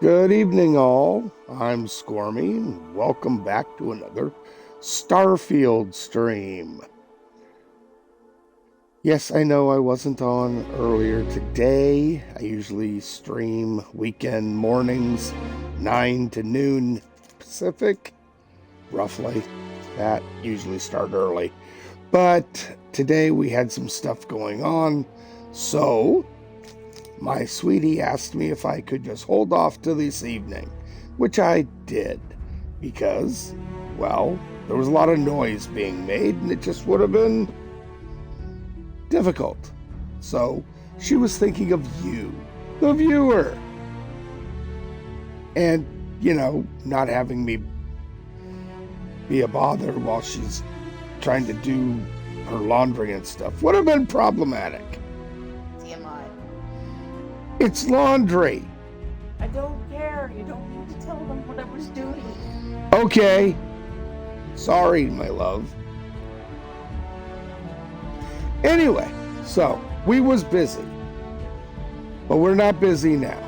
Good evening, all. I'm Squirmy, and welcome back to another Starfield stream. Yes, I know I wasn't on earlier today. I usually stream weekend mornings, 9 to noon Pacific, roughly. That usually start early. But today we had some stuff going on, so my sweetie asked me if I could just hold off till this evening, which I did, because, well, there was a lot of noise being made, and it just would have been difficult. So she was thinking of you, the viewer, and, not having me be a bother while she's trying to do her laundry and stuff would have been problematic. It's laundry. I don't care. You don't need to tell them what I was doing. Okay. Sorry, my love. Anyway, so we was busy. But we're not busy now.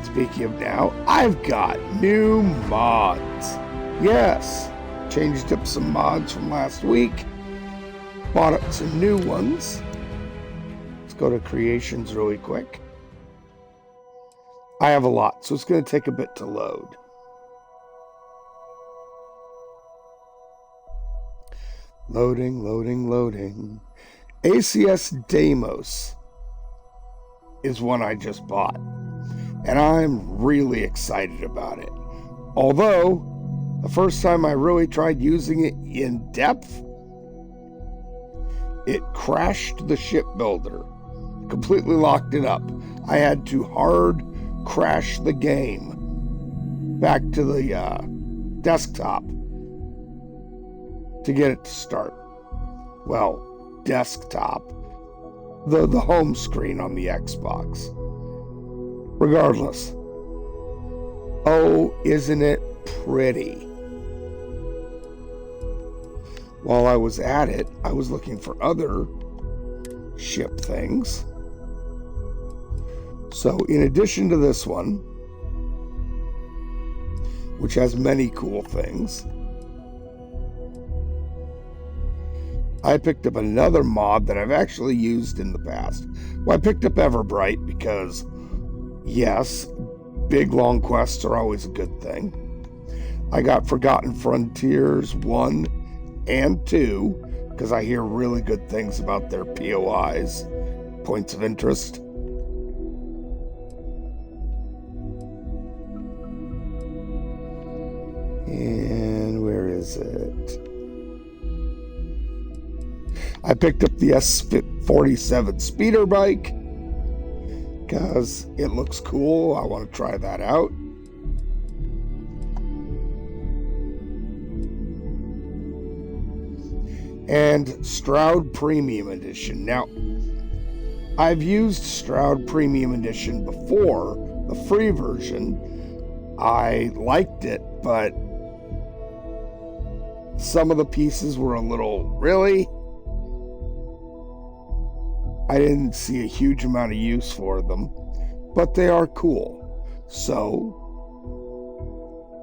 Speaking of now, I've got new mods. Yes. Changed up some mods from last week. Bought up some new ones. Go to creations really quick. I have a lot, so it's going to take a bit to load. Loading. ACS Deimos is one I just bought, and I'm really excited about it. Although, the first time I really tried using it in depth, it crashed the shipbuilder. Completely locked it up. I had to hard crash the game back to the desktop to get it to start. Well, desktop. The home screen on the Xbox. Regardless. Oh, isn't it pretty? While I was at it, I was looking for other ship things. So in addition to this one, which has many cool things, I picked up another mod that I've actually used in the past. Well, I picked up Everbright because, yes, big long quests are always a good thing. I got Forgotten Frontiers 1 and 2 because I hear really good things about their POIs, points of interest. And where is it? I picked up the S47 speeder bike because it looks cool. I want to try that out. And Stroud Premium Edition. Now, I've used Stroud Premium Edition before, the free version. I liked it, but some of the pieces were a little, really? I didn't see a huge amount of use for them, but they are cool. So,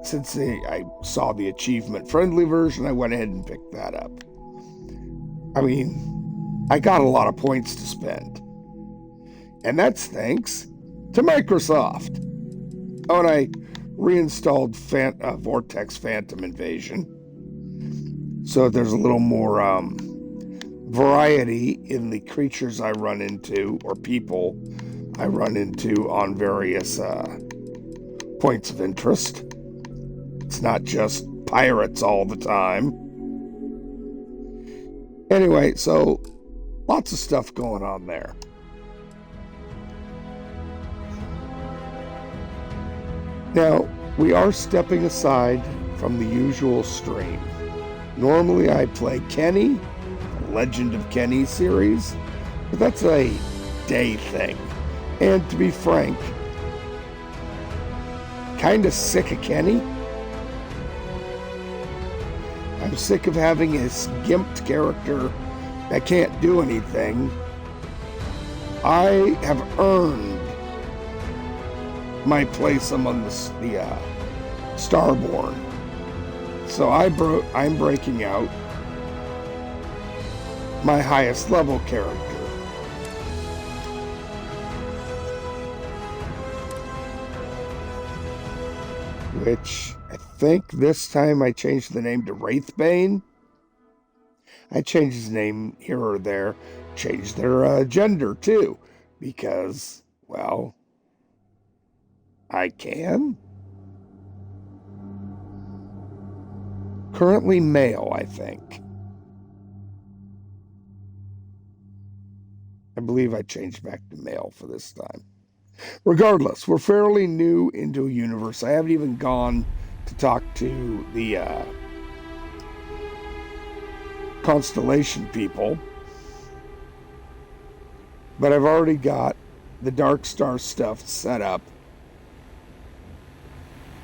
since I saw the achievement-friendly version, I went ahead and picked that up. I mean, I got a lot of points to spend. And that's thanks to Microsoft. Oh, and I reinstalled Vortex Phantom Invasion. So there's a little more variety in the creatures I run into, or people I run into on various points of interest. It's not just pirates all the time. Anyway, so lots of stuff going on there. Now, we are stepping aside from the usual stream. Normally I play Kenny, the Legend of Kenny series, but that's a day thing. And to be frank, kinda sick of Kenny. I'm sick of having a gimped character that can't do anything. I have earned my place among the Starborn. So I'm breaking out my highest level character. Which I think this time I changed the name to Wraithbane. I changed his name here or there, changed their gender too, because, well, I can. Currently male, I think. I believe I changed back to male for this time. Regardless, we're fairly new into a universe. I haven't even gone to talk to the Constellation people, but I've already got the Dark Star stuff set up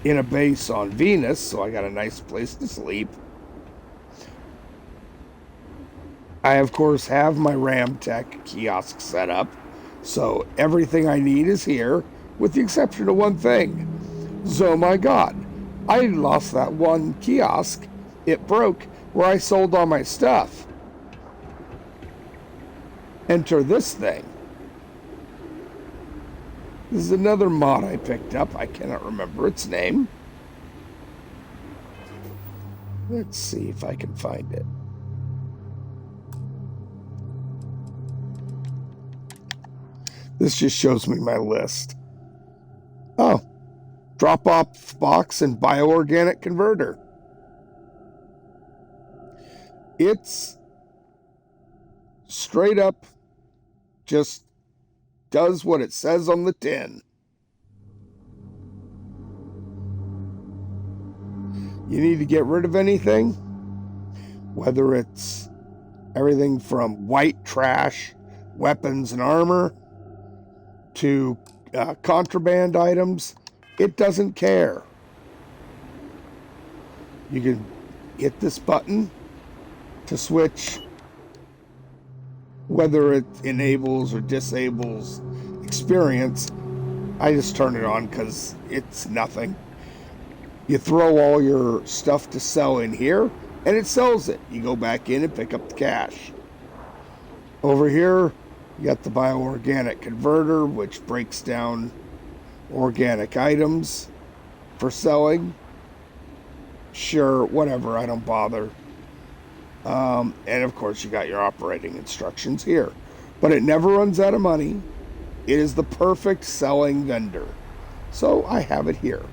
in a base on Venus, so I got a nice place to sleep. I, of course, have my Ramtech kiosk set up, so everything I need is here, with the exception of one thing. So, my God, I lost that one kiosk. It broke where I sold all my stuff. Enter this thing. This is another mod I picked up. I cannot remember its name. Let's see if I can find it. This just shows me my list. Oh, drop-off box and bioorganic converter. It's straight up just does what it says on the tin. You need to get rid of anything, whether it's everything from white trash, weapons and armor, to contraband items, it doesn't care. You can hit this button to switch whether it enables or disables experience. I just turn it on because it's nothing. You throw all your stuff to sell in here and it sells it. You go back in and pick up the cash. Over here, you got the bioorganic converter, which breaks down organic items for selling. Sure, whatever, I don't bother. And of course, you got your operating instructions here. But it never runs out of money. It is the perfect selling vendor. So I have it here.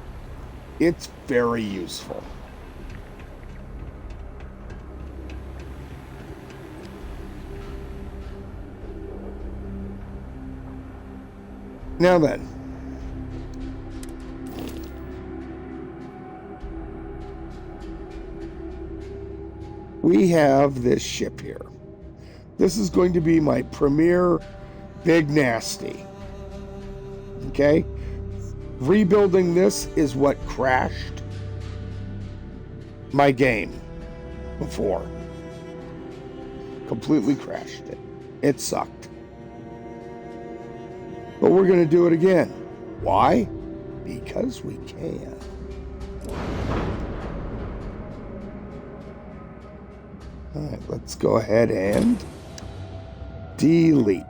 It's very useful. Now then, we have this ship here. This is going to be my premier Big Nasty. Okay? Rebuilding this is what crashed my game before. Completely crashed it. It sucked. But we're going to do it again. Why? Because we can. All right, let's go ahead and delete.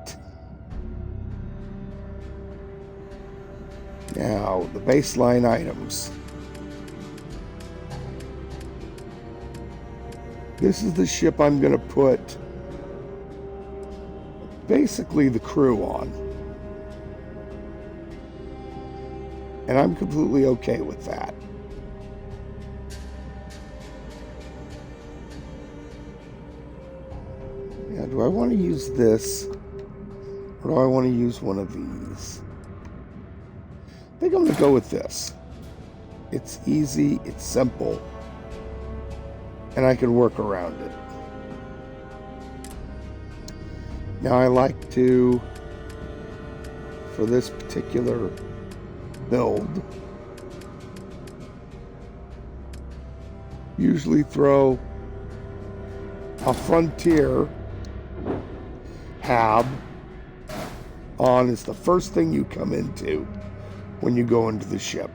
Now, the baseline items. This is the ship I'm going to put basically the crew on. And I'm completely okay with that. Now, do I want to use this? Or do I want to use one of these? I think I'm going to go with this. It's easy, it's simple, and I can work around it. Now I like to, for this particular build, usually throw a Frontier hab on as the first thing you come into when you go into the ship.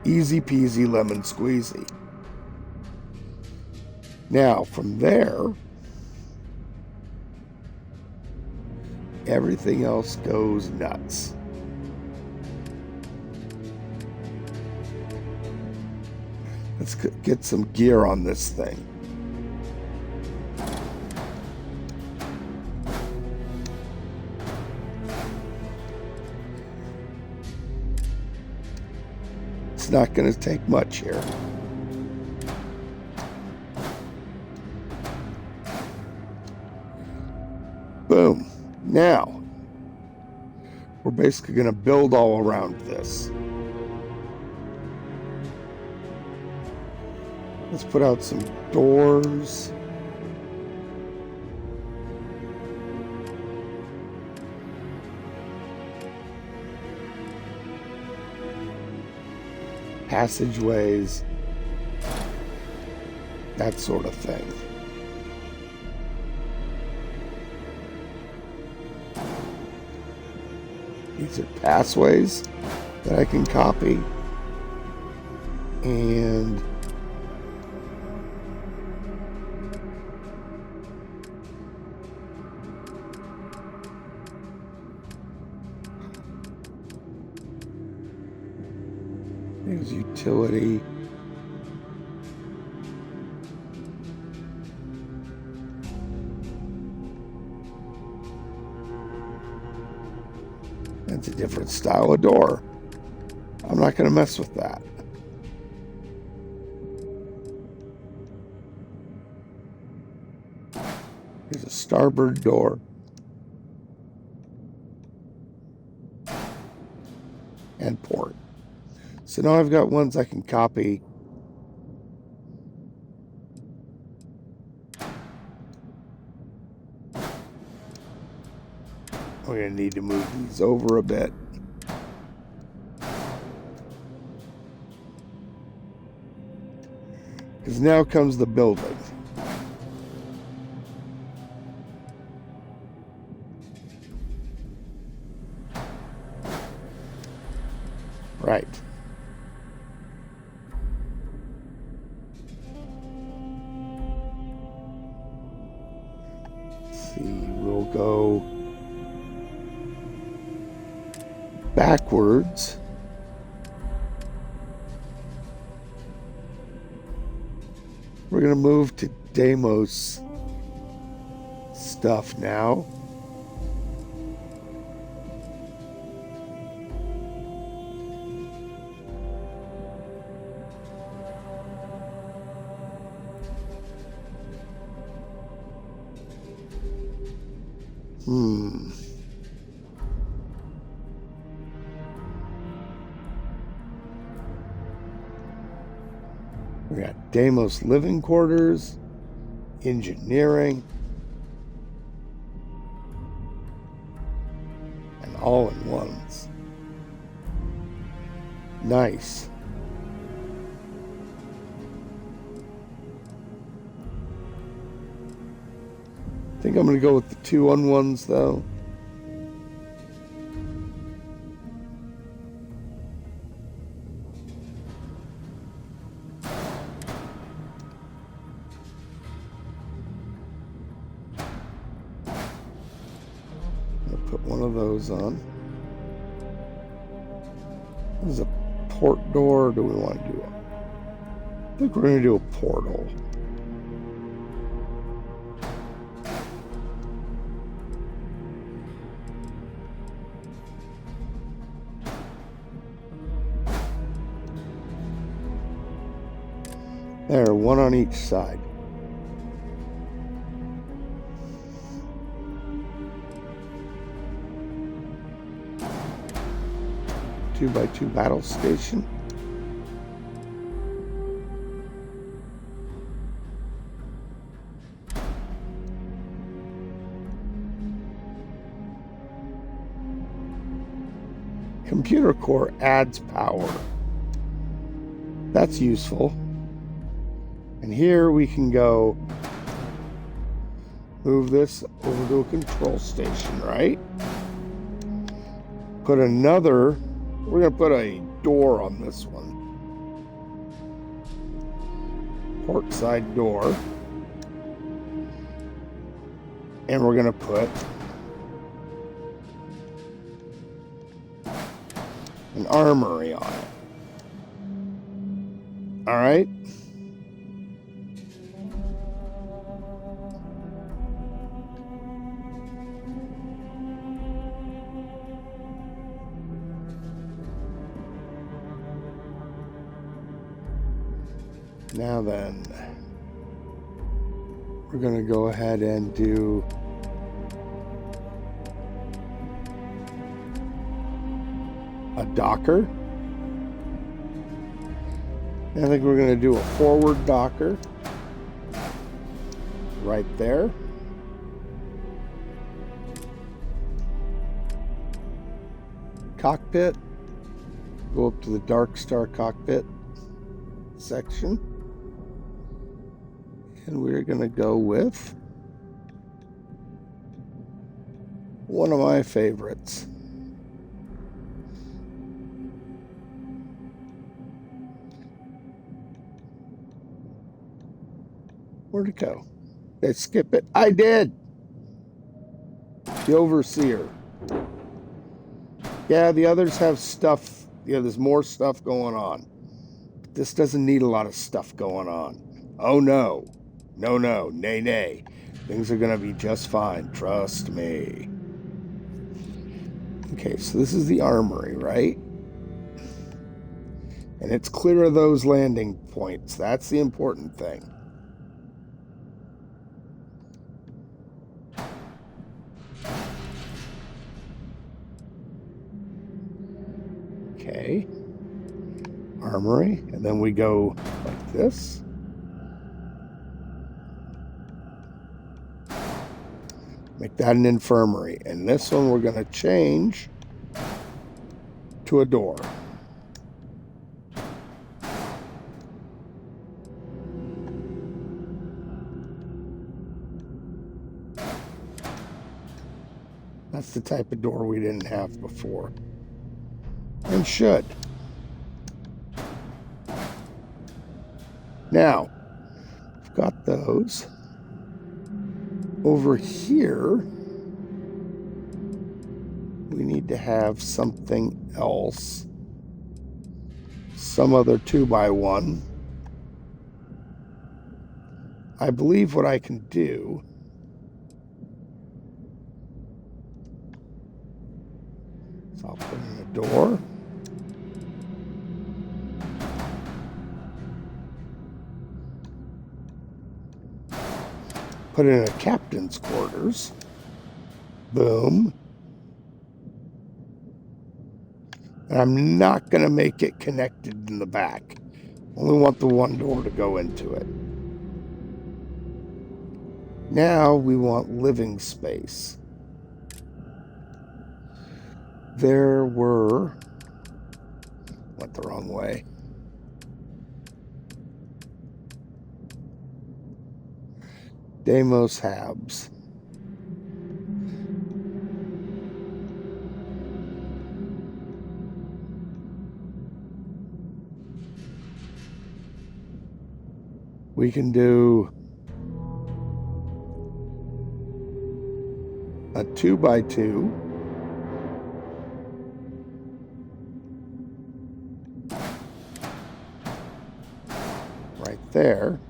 Easy peasy lemon squeezy. Now, from there, everything else goes nuts. Let's get some gear on this thing. It's not going to take much here. Boom. Now, we're basically going to build all around this. Let's put out some doors. Passageways. That sort of thing. These are pathways that I can copy. And there's utility. That's a different style of door. I'm not going to mess with that. Here's a starboard door. And port. So now I've got ones I can copy. We're going to need to move these over a bit. Because now comes the building. Right. Let's see, we'll go backwards. We're going to move to Deimos stuff now. We got Deimos living quarters, engineering, and all-in-ones. Nice. I think I'm going to go with the 2-on-1s though. Put one of those on. This is a port door. Do we want to do it? I think we're going to do a portal. There, one on each side. Two by two battle station. Computer core adds power. That's useful. And here we can go move this over to a control station, right? We're going to put a door on this one. Port side door. And we're going to put an armory on it. All right. Now then, we're going to go ahead and do a docker. I think we're going to do a forward docker right there. Cockpit. Go up to the Dark Star cockpit section. And we're going to go with one of my favorites. Where'd it go? Did I skip it? I did! The Overseer. Yeah, the others have stuff. Yeah, there's more stuff going on. But this doesn't need a lot of stuff going on. Oh no. No, no, nay, nay. Things are going to be just fine. Trust me. Okay, so this is the armory, right? And it's clear of those landing points. That's the important thing. Okay. Armory. And then we go like this. Make that an infirmary. And this one we're going to change to a door. That's the type of door we didn't have before. And should. Now, I've got those. Over here, we need to have something else. Some other 2x1. I believe what I can do is I'll put in a door. Put in a captain's quarters. Boom. And I'm not going to make it connected in the back. Only want the one door to go into it. Now we want living space. There were... Went the wrong way. Deimos Habs. We can do a 2x2. Right there.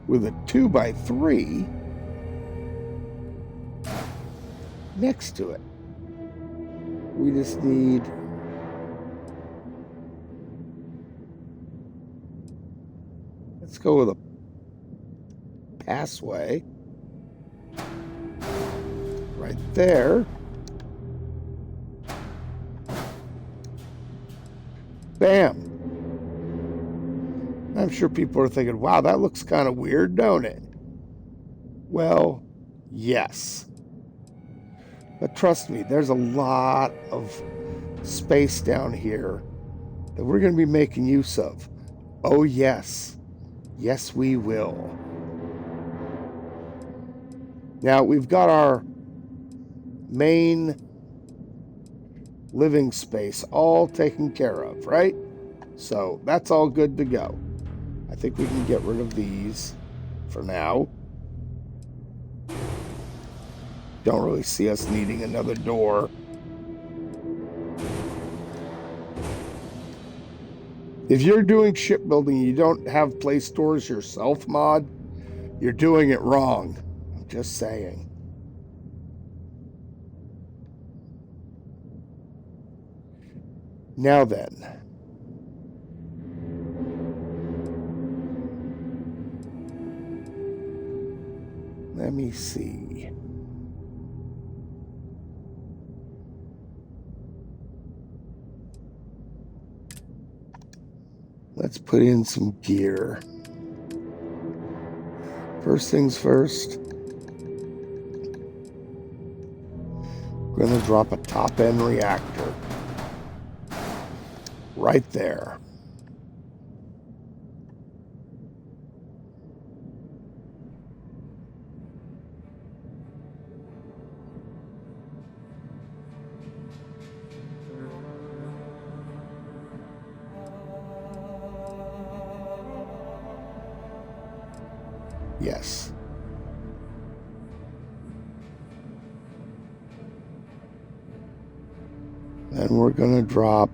With a 2x3 next to it. We just need let's go with a passway right there. Bam. I'm sure people are thinking, wow, that looks kind of weird, don't it? Well, yes. But trust me, there's a lot of space down here that we're going to be making use of. Oh, yes. Yes, we will. Now, we've got our main living space all taken care of, right? So that's all good to go. I think we can get rid of these for now. Don't really see us needing another door. If you're doing shipbuilding and you don't have place doors yourself, mod, you're doing it wrong. I'm just saying. Now then. Let me see. Let's put in some gear. First things first. We're going to drop a top-end reactor. Right there. Yes. Then we're going to drop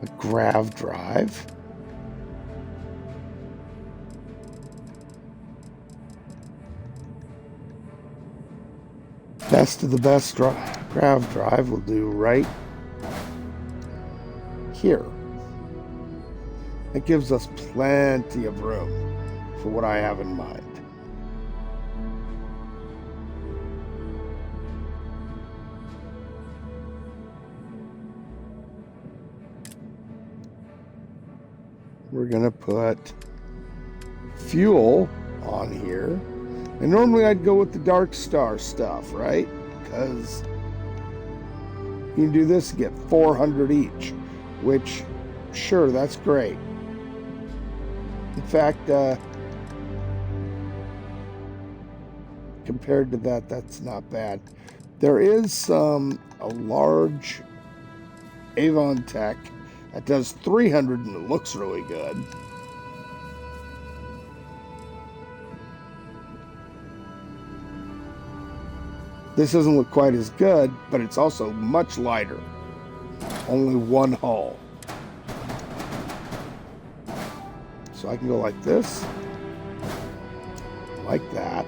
a grav drive. Best of the best grav drive will do right here. It gives us plenty of room for what I have in mind. We're going to put fuel on here. And normally I'd go with the Dark Star stuff, right? Because you can do this and get 400 each, which, sure, that's great. In fact, compared to that, that's not bad. There is a large Avon Tech that does 300 and it looks really good. This doesn't look quite as good, but it's also much lighter. Only one hull. So I can go like this, like that.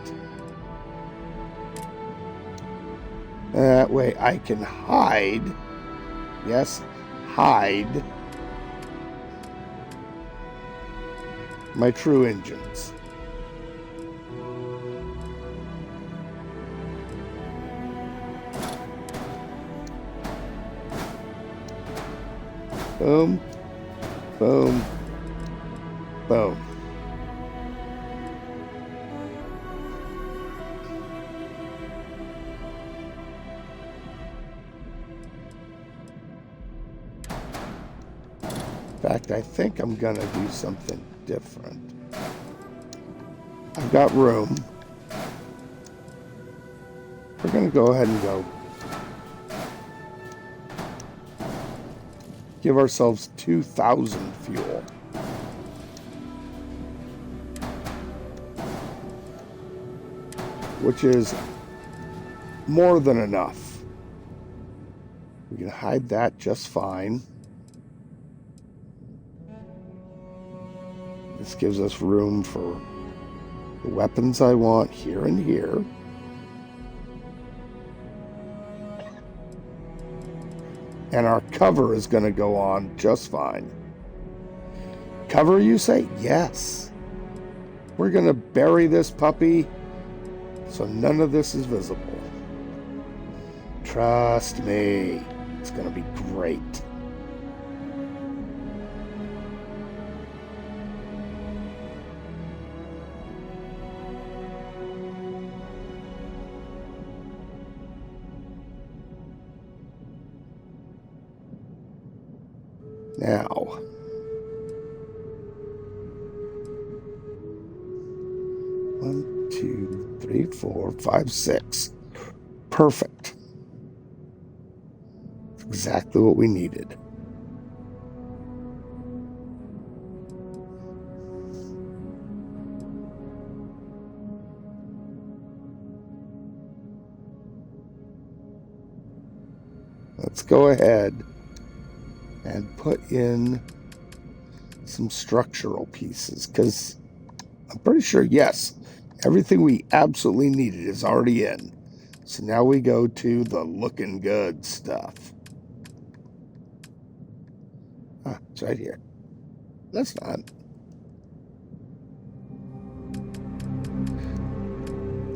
That way I can hide, yes, hide my true engines. Boom, boom, boom. In fact, I think I'm gonna do something different. I've got room. We're gonna go ahead and go give ourselves 2,000 fuel. Which is more than enough. We can hide that just fine. This gives us room for the weapons I want here and here. And our cover is going to go on just fine. Cover, you say? Yes. We're going to bury this puppy so none of this is visible. Trust me. It's going to be great. Now, 3, 4, 5, 6. Perfect. Exactly what we needed. Let's go ahead and put in some structural pieces, because I'm pretty sure, yes, everything we absolutely needed is already in. So now we go to the looking good stuff. Ah, it's right here. That's not.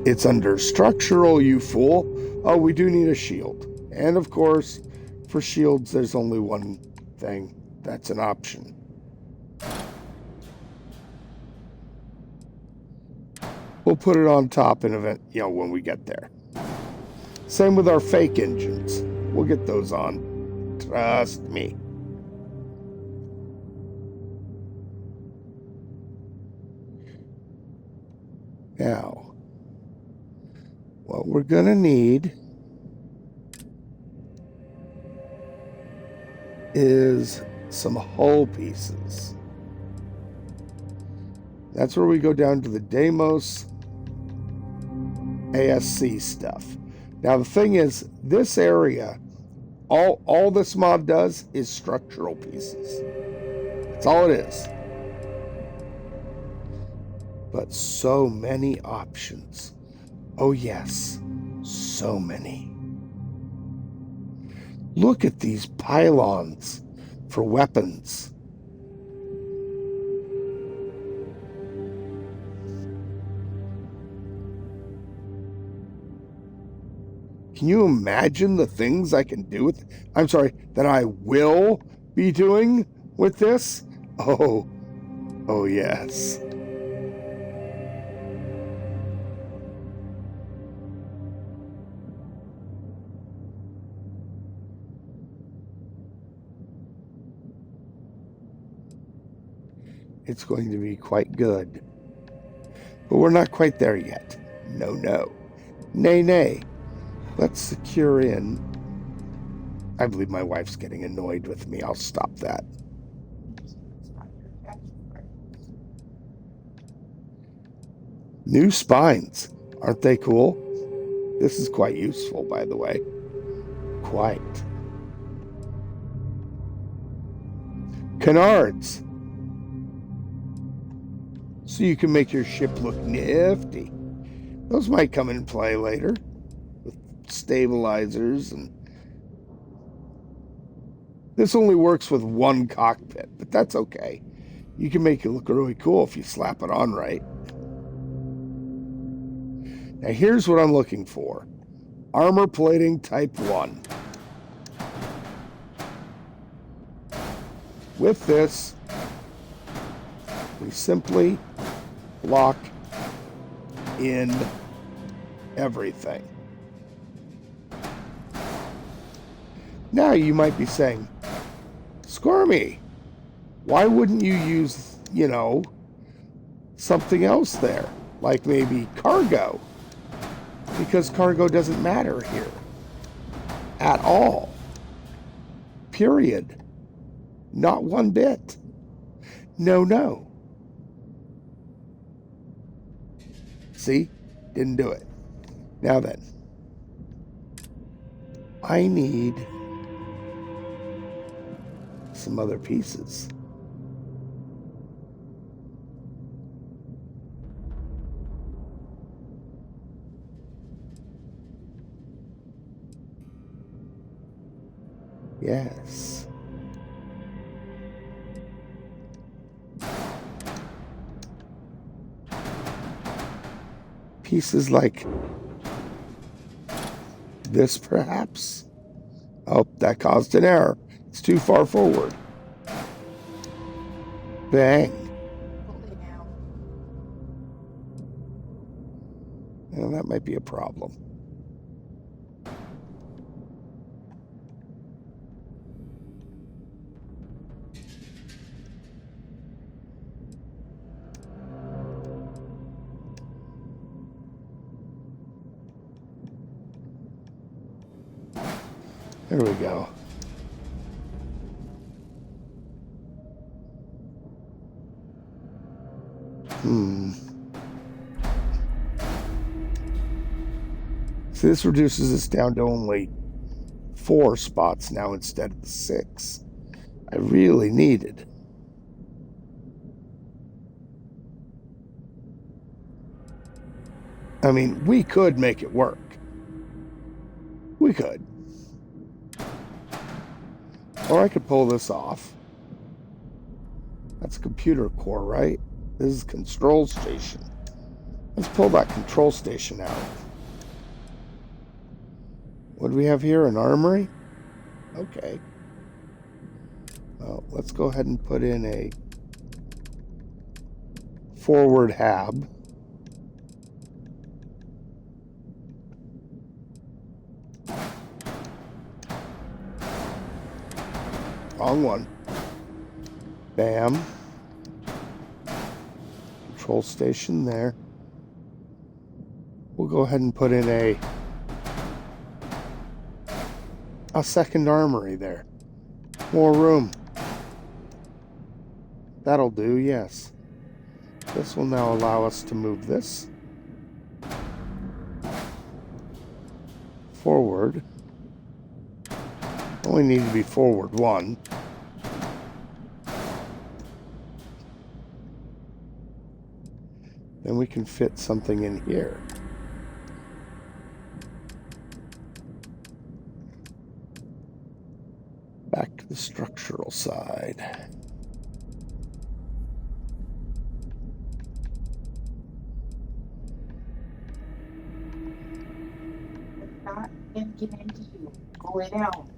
It's under structural, you fool. Oh, we do need a shield. And of course, for shields, there's only one thing that's an option. We'll put it on top in event, when we get there. Same with our fake engines. We'll get those on. Trust me. Now, what we're going to need is some hull pieces. That's where we go down to the Deimos ASC stuff. Now, the thing is, this area, all this mod does is structural pieces. That's all it is. But so many options. Oh yes, so many. Look at these pylons for weapons. Can you imagine the things I can do with, that I will be doing with this? Oh yes. It's going to be quite good. But we're not quite there yet. No. Nay. Let's secure in. I believe my wife's getting annoyed with me. I'll stop that. New spines. Aren't they cool? This is quite useful, by the way. Quite. Canards. So you can make your ship look nifty. Those might come in play later with stabilizers, and this only works with one cockpit, but that's okay. You can make it look really cool if you slap it on right. Now here's what I'm looking for. Armor plating type 1. With this, we simply block in everything. Now you might be saying, Squirmy, why wouldn't you use, something else there? Like maybe cargo? Because cargo doesn't matter here. At all. Period. Not one bit. No. See? Didn't do it. Now then. I need some other pieces. Yes. Pieces like this, perhaps? Oh, that caused an error. It's too far forward. Bang. Well, that might be a problem. There we go. So this reduces us down to only 4 spots now instead of the 6 I really needed. I mean, we could make it work. We could. Or I could pull this off. That's a computer core, right? This is control station. Let's pull that control station out. What do we have here? An armory? Okay. Well, let's go ahead and put in a forward hab. Wrong one. Bam. Control station there. We'll go ahead and put in a second armory there. More room. That'll do, yes. This will now allow us to move this forward. Only need to be forward 1. Then we can fit something in here. Back to the structural side. Not get into you. Go lay down.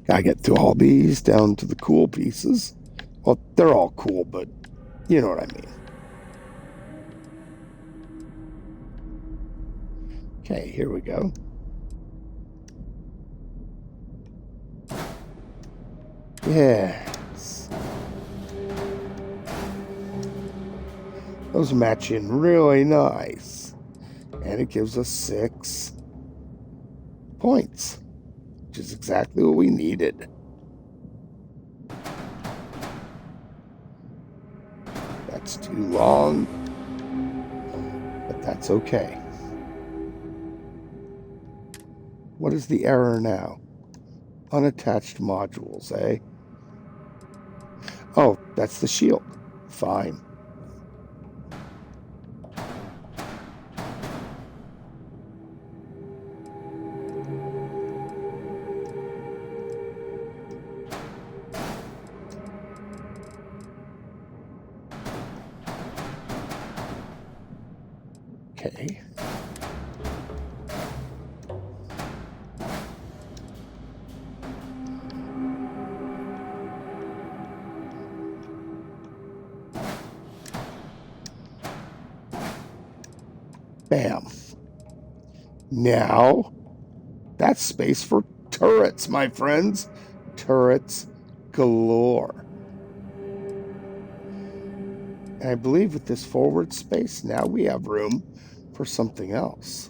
Gotta get through all these down to the cool pieces. Well, they're all cool, but you know what I mean. Okay, here we go. Yes. Those match in really nice. And it gives us 6 points, which is exactly what we needed. That's too long, but that's okay. What is the error now? Unattached modules, eh? Oh, that's the shield. Fine. Okay. Bam. Now, that's space for turrets, my friends. Turrets galore. And I believe with this forward space, now we have room for something else.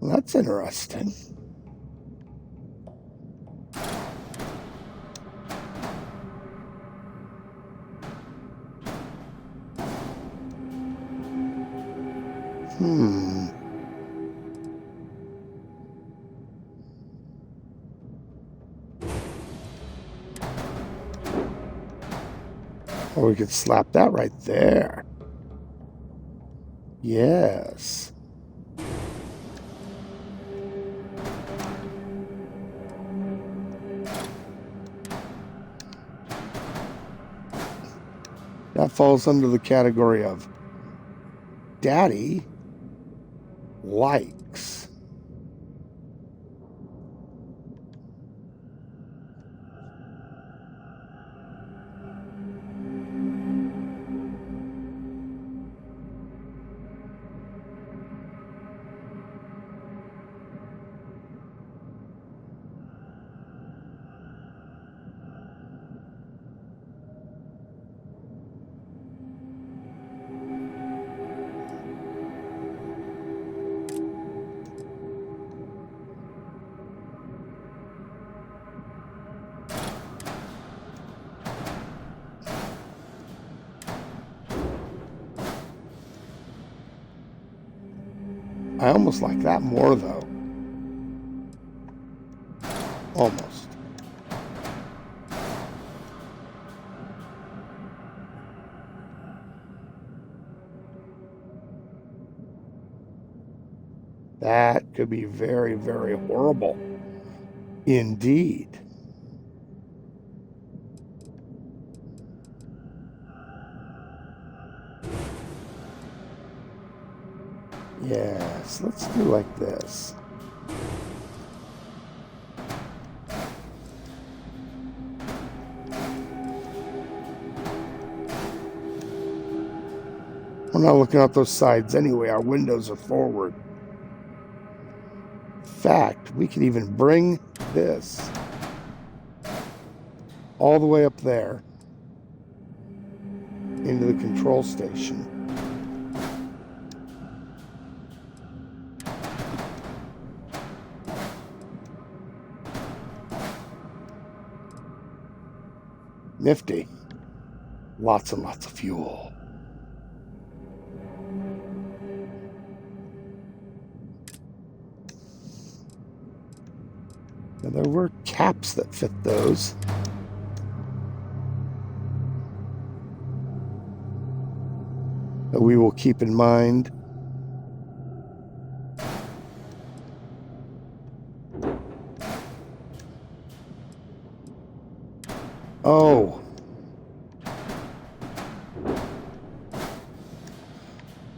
Well, that's interesting. Or we could slap that right there. Yes. That falls under the category of Daddy likes. I almost like that more, though. Almost. That could be very, very horrible. Indeed. Yes, let's do like this. We're not looking out those sides anyway. Our windows are forward. In fact, we could even bring this all the way up there into the control station. Nifty. Lots and lots of fuel. Now, there were caps that fit those. That we will keep in mind. Oh.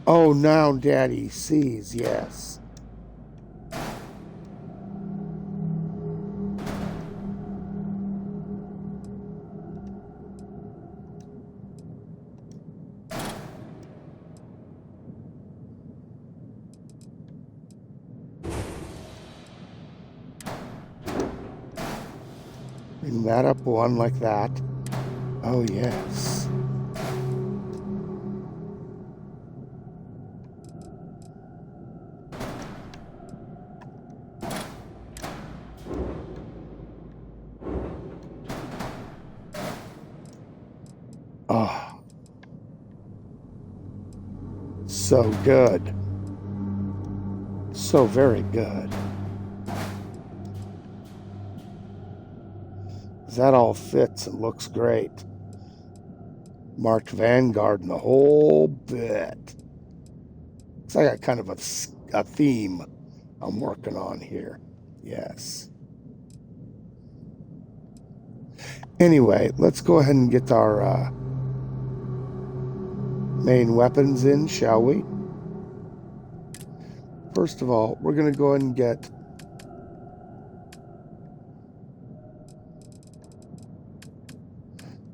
Oh, now Daddy sees, yes. Bring that up one like that. Oh, yes. Oh. So good. So very good. That all fits and looks great. Marked Vanguard and the whole bit. Looks like I got kind of a theme I'm working on here. Yes. Anyway, let's go ahead and get our main weapons in, shall we? First of all, we're going to go ahead and get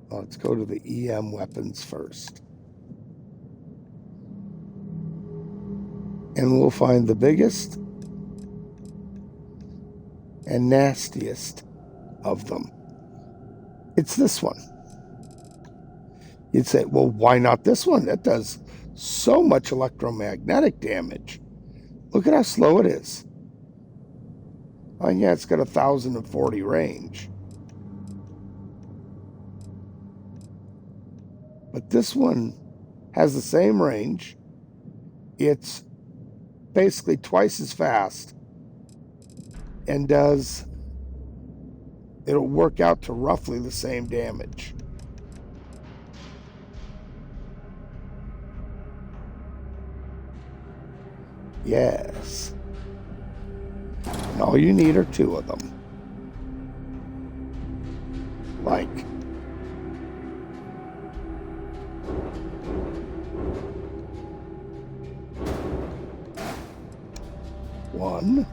let's go to the EM weapons first. And we'll find the biggest and nastiest of them. It's this one. You'd say, well, why not this one? That does so much electromagnetic damage. Look at how slow it is. Oh, yeah, it's got 1,040 range. But this one has the same range. It's basically twice as fast and it'll work out to roughly the same damage. Yes. And all you need are 2 of them. Like. One.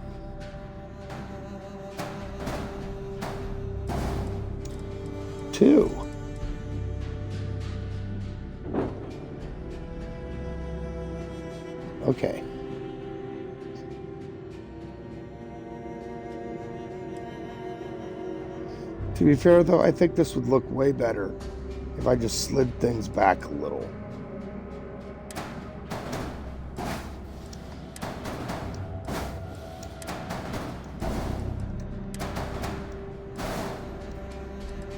2. Okay. To be fair, though, I think this would look way better if I just slid things back a little.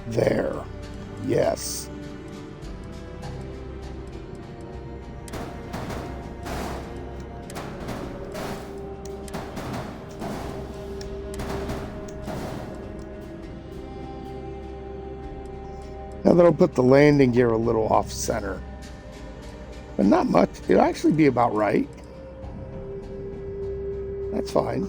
There. Yes. Now that'll put the landing gear a little off center. But not much. It'll actually be about right. That's fine.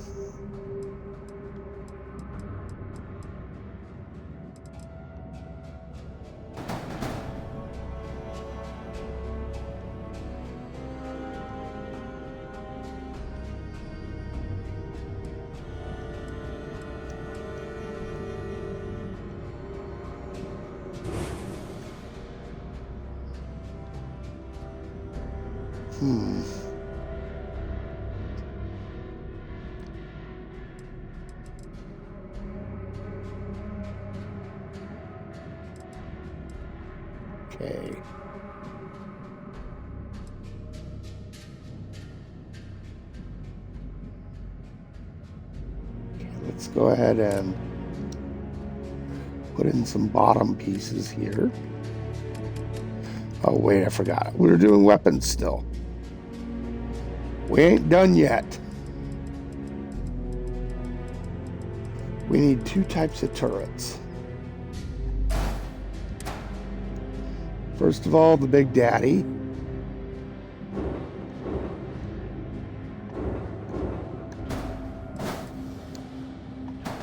Okay. Let's go ahead and put in some bottom pieces here. Oh, wait, I forgot. We were doing weapons still. We ain't done yet. We need 2 types of turrets. First of all, the Big Daddy.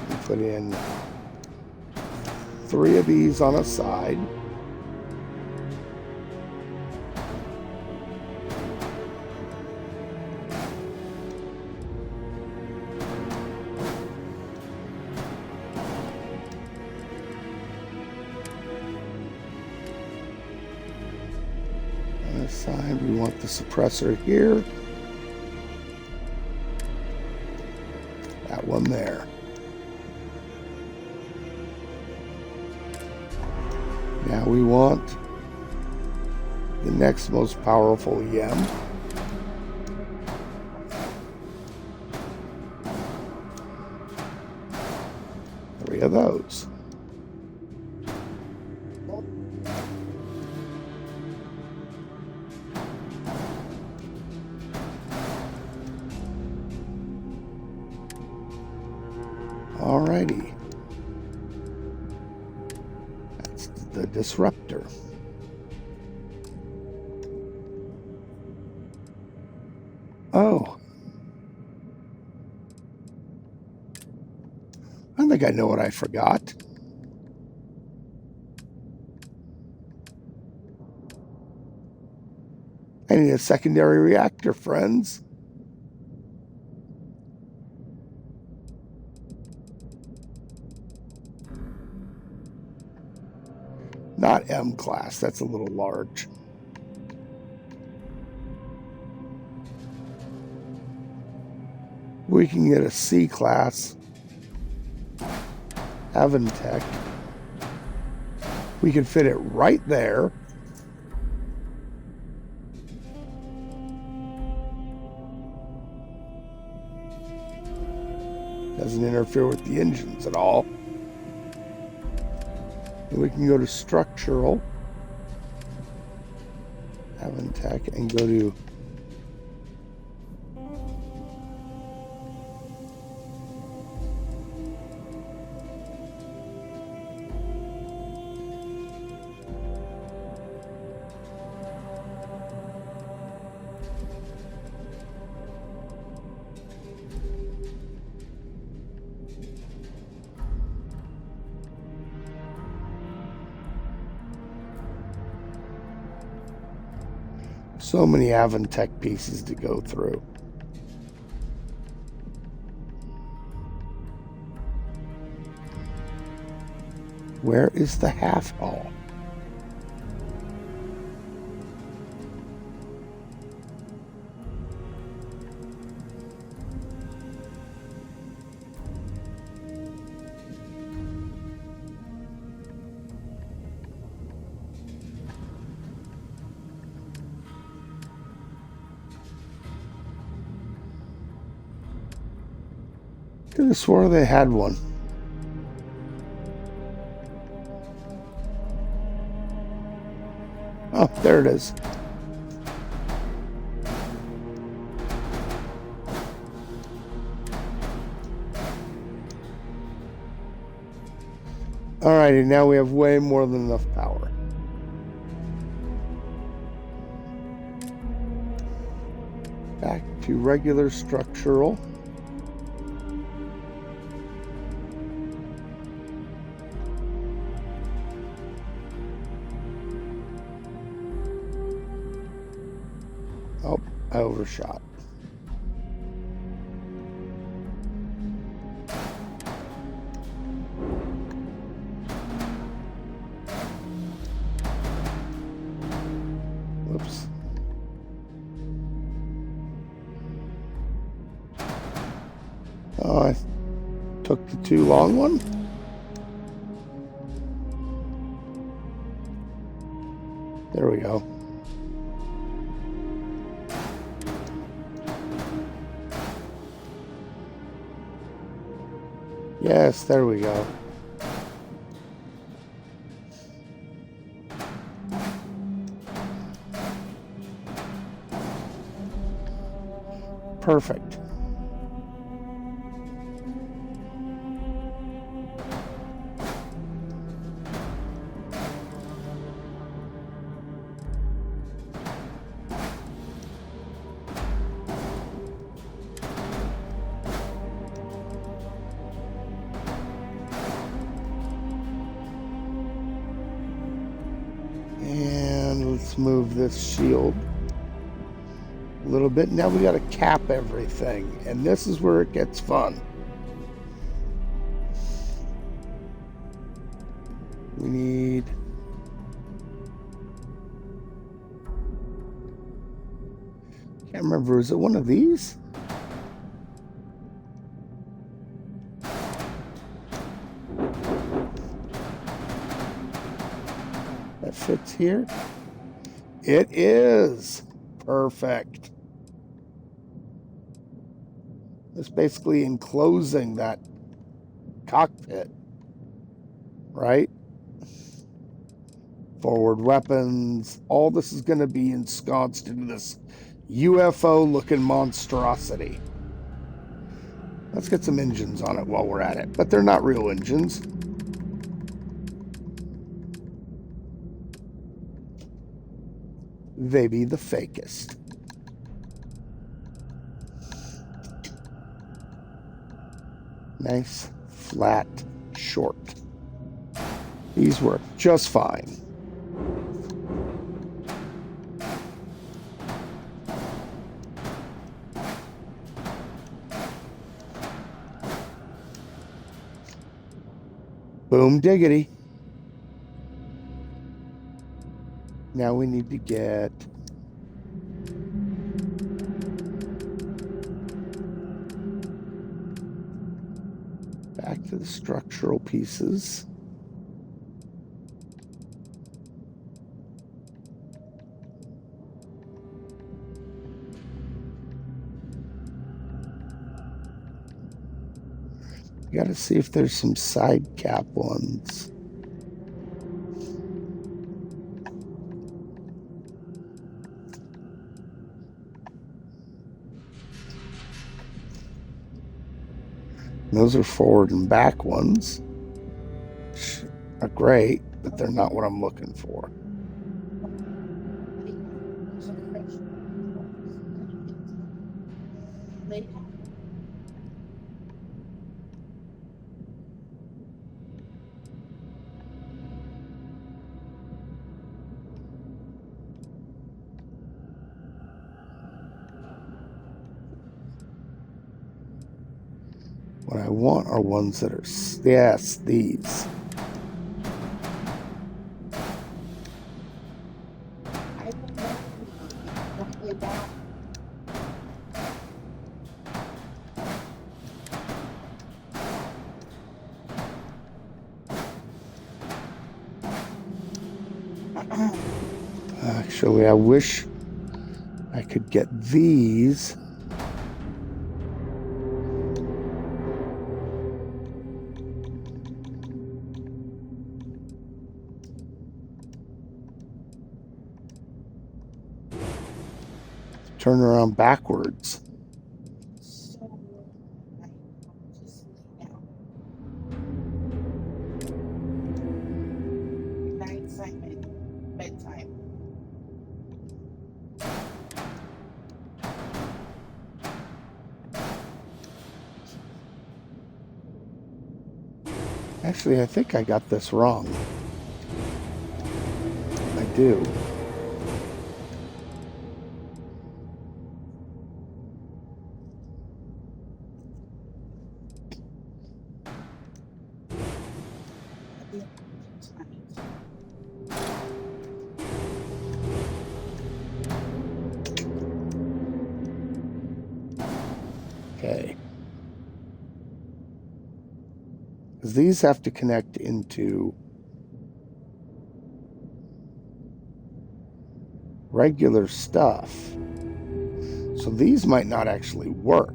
We put in 3 of these on a side. Side, we want the suppressor here. That one there. Now we want the next most powerful EM. Three of those. Alrighty. That's the disruptor. Oh. I think I know what I forgot. I need a secondary reactor, friends. Not M class, that's a little large. We can get a C class Avantech. We can fit it right there. Doesn't interfere with the engines at all. And we can go to structural Avantech and go to so many Avantech pieces to go through. Where is the half hull? Could have swore they had one. Oh, there it is. Alrighty, now we have way more than enough power. Back to regular structural. Oh, I overshot. Whoops. Oh, I took the too long one. There we go. Yes, there we go. Perfect. And let's move this shield a little bit. Now we got to cap everything, and this is where it gets fun. We need can't remember, is it one of these? That fits here? It is. Perfect. It's basically enclosing that cockpit, right? Forward weapons. All this is going to be ensconced into this UFO-looking monstrosity. Let's get some engines on it while we're at it, but they're not real engines. They be the fakest. Nice, flat, short. These work just fine. Boom diggity. Now we need to get back to the structural pieces. We got to see if there's some side cap ones. Those are forward and back ones, which are great, but they're not what I'm looking for. What I want are ones that are, yes, these. Actually, I wish I could get these. Turn around backwards. Actually, I think I got this wrong. I do. Okay. Because these have to connect into regular stuff. So these might not actually work.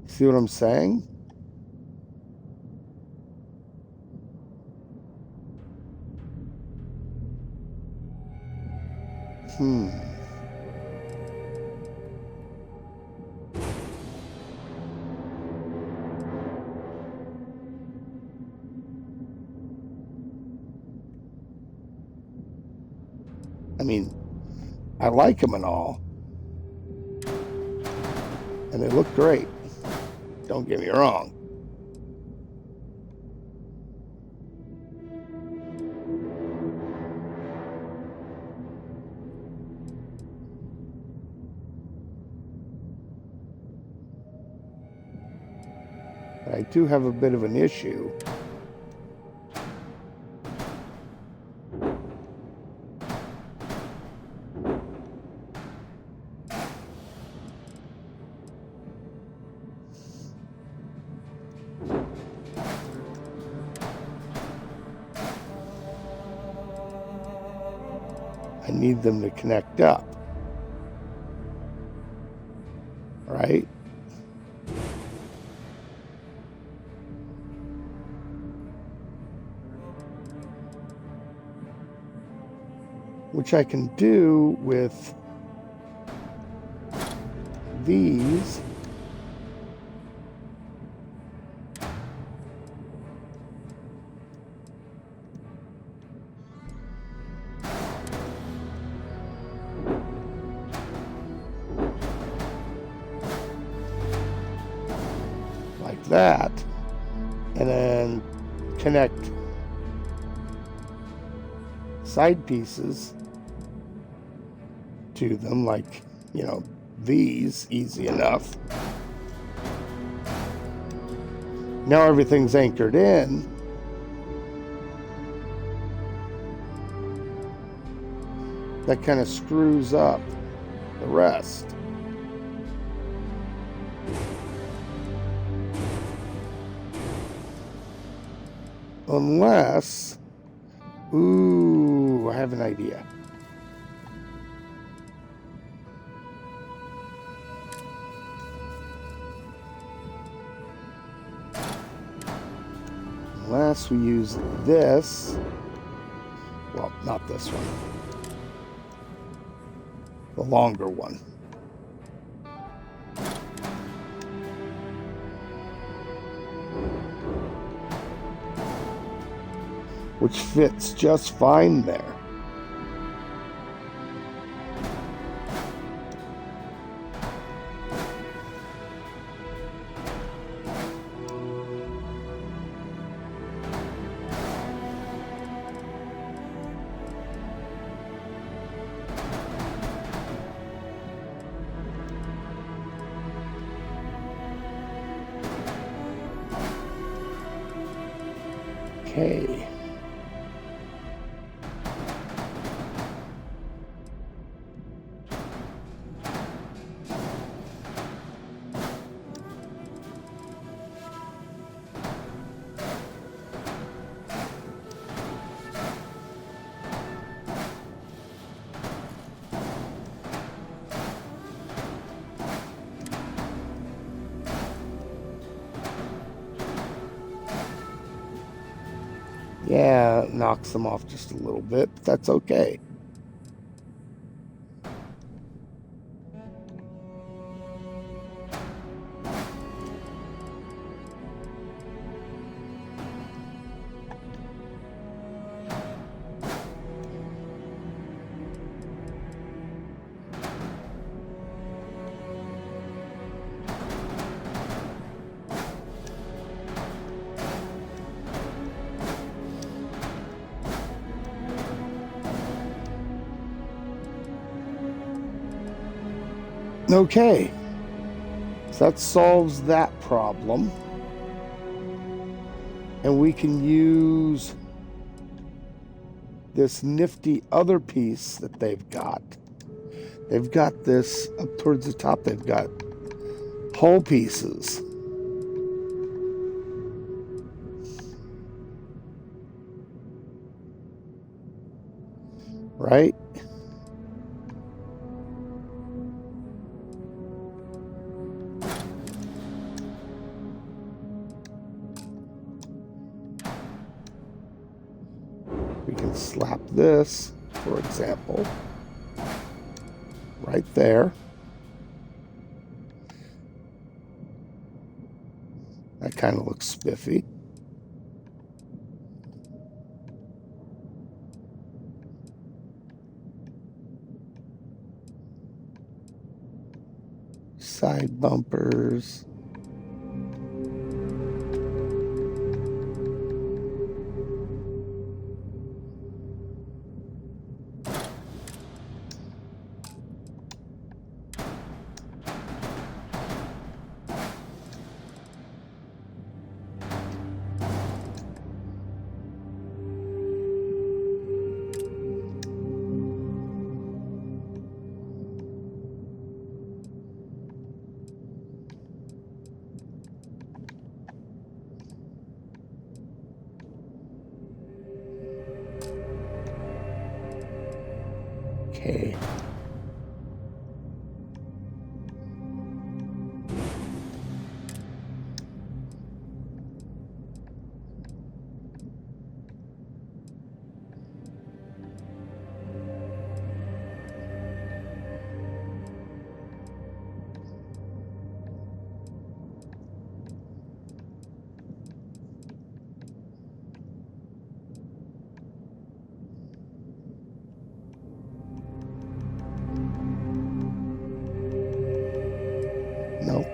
See what I'm saying? I mean, I like them and all. And they look great. Don't get me wrong. But I do have a bit of an issue. I need them to connect up. Right? Which I can do with these. Like that. And then connect side pieces to them, like, you know, these, easy enough. Now everything's anchored in. That kind of screws up the rest. Unless, ooh, I have an idea. Unless we use this, well, not this one, the longer one. Which fits just fine there. Okay. Yeah, it knocks them off just a little bit, but that's okay. Okay. So that solves that problem. And we can use this nifty other piece that they've got. They've got this up towards the top. They've got hull pieces. Right? We can slap this, for example, right there. That kind of looks spiffy. Side bumpers. Okay. Nope.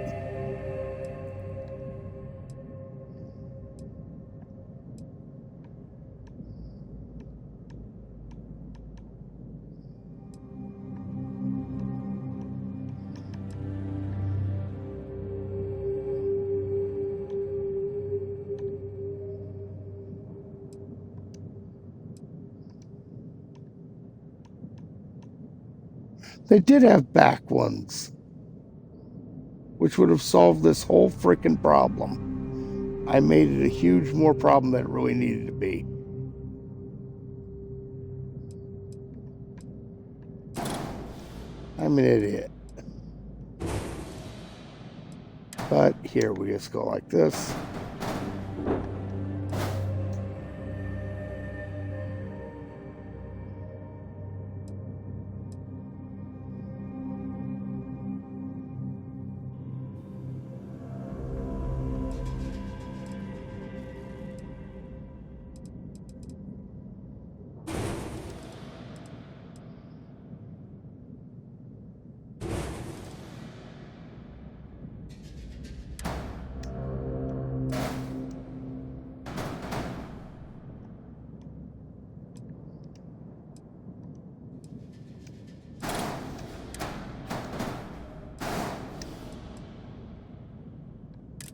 They did have back ones, which would have solved this whole freaking problem. I made it a huge more problem than it really needed to be. I'm an idiot. But here we just go like this.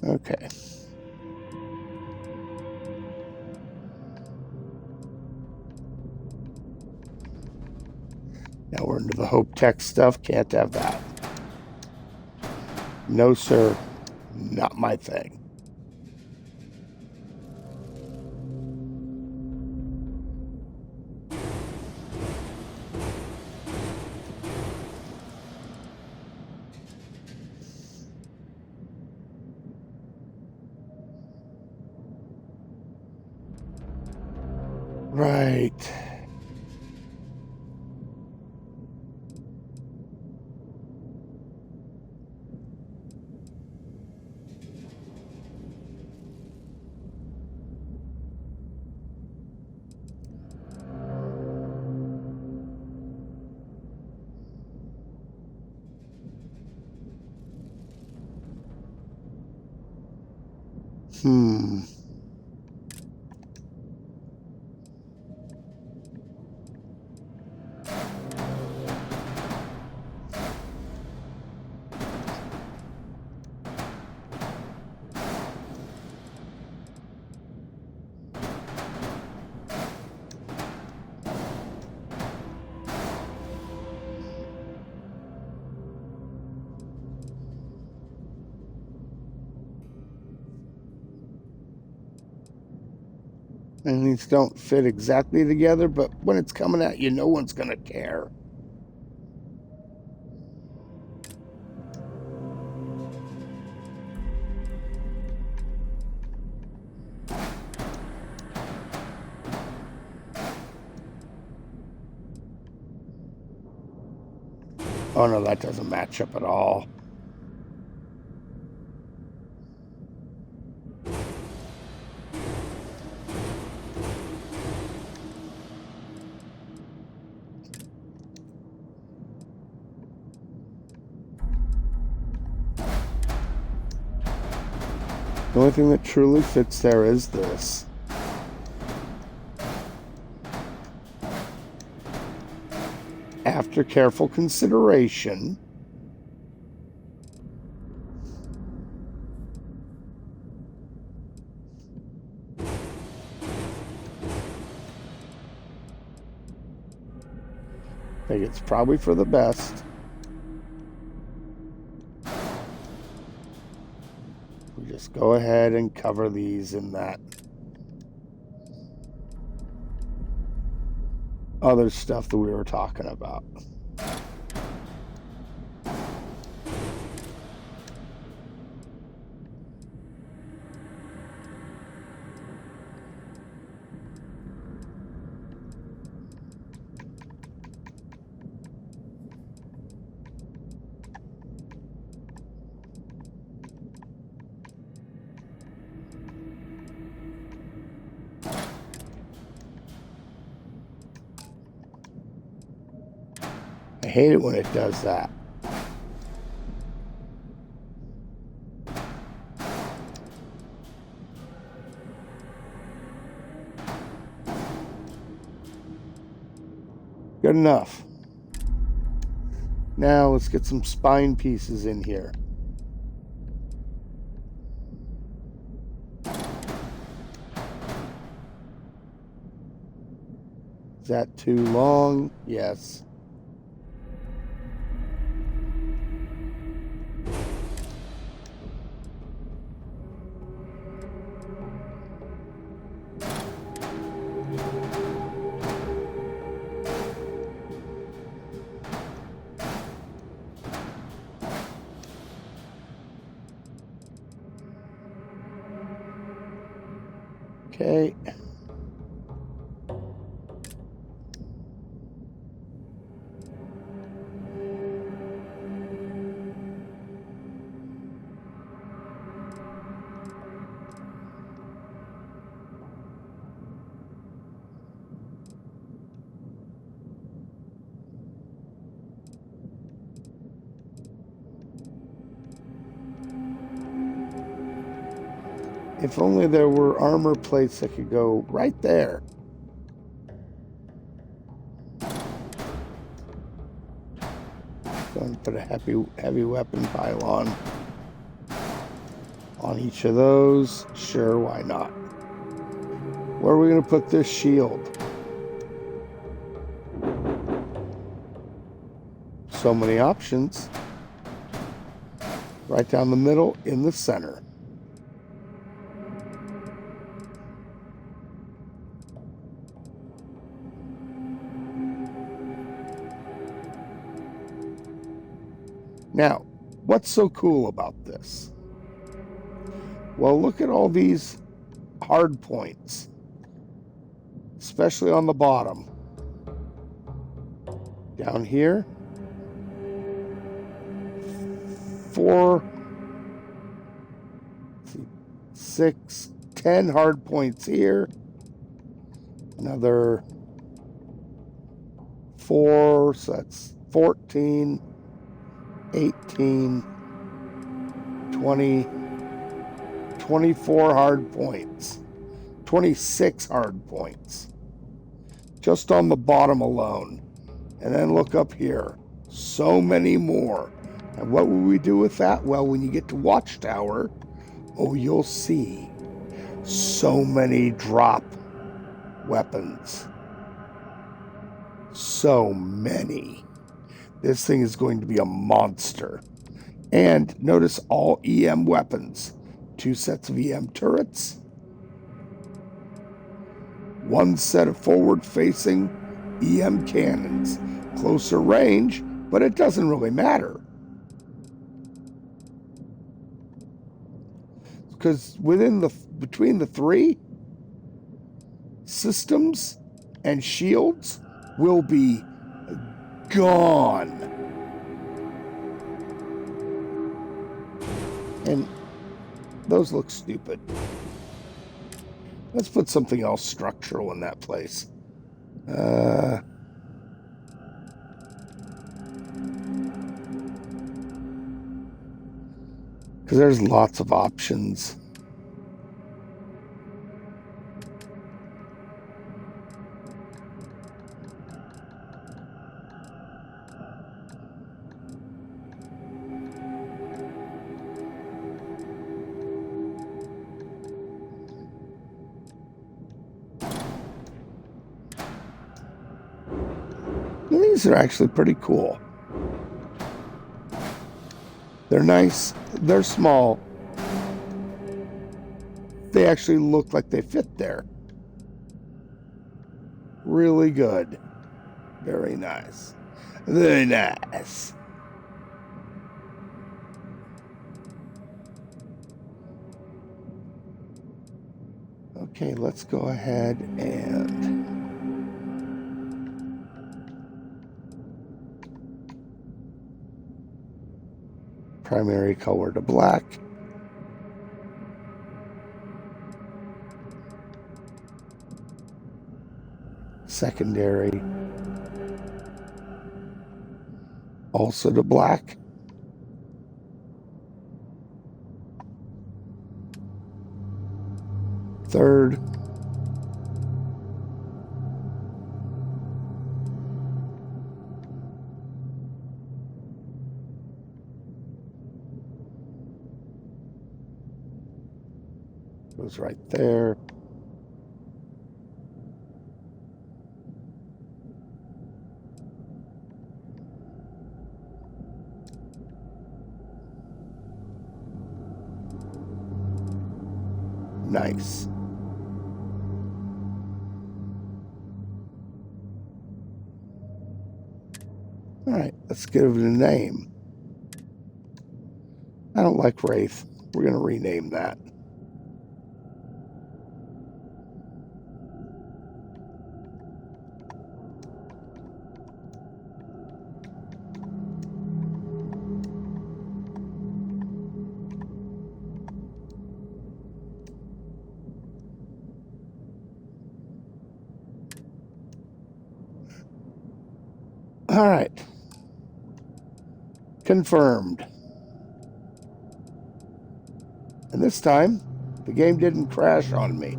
Okay. Now we're into the Hope Tech stuff. Can't have that. No, sir. Not my thing. Right. Hmm. And these don't fit exactly together, but when it's coming at you, no one's going to care. Oh no, that doesn't match up at all. The only thing that truly fits there is this. After careful consideration, I think it's probably for the best. We just go ahead and cover these in that other stuff that we were talking about. I hate it when it does that. Good enough. Now let's get some spine pieces in here. Is that too long? Yes. Okay. If only there were armor plates that could go right there. Going to put a heavy weapon pylon on each of those. Sure, why not? Where are we going to put this shield? So many options. Right down the middle in the center. Now, what's so cool about this? Well, look at all these hard points, especially on the bottom. Down here, 4, 6, 10 hard points here. Another 4, so that's 14, 18, 20, 24 hard points, 26 hard points, just on the bottom alone. And then look up here, so many more. And what will we do with that? Well, when you get to Watchtower, oh, you'll see so many drop weapons. So many. This thing is going to be a monster. And notice all EM weapons. 2 sets of EM turrets. one set of forward-facing EM cannons. Closer range, but it doesn't really matter. Because between the three, systems and shields will be gone. And those look stupid. Let's put something else structural in that place. Because there's lots of options. These are actually pretty cool. They're nice. They're small. They actually look like they fit there. Really good. Very nice. Very nice. Okay, let's go ahead and primary color to black. Secondary also to black. Third goes right there. Nice. All right, let's give it a name. I don't like Wraith. We're going to rename that. All right. Confirmed. And this time, the game didn't crash on me.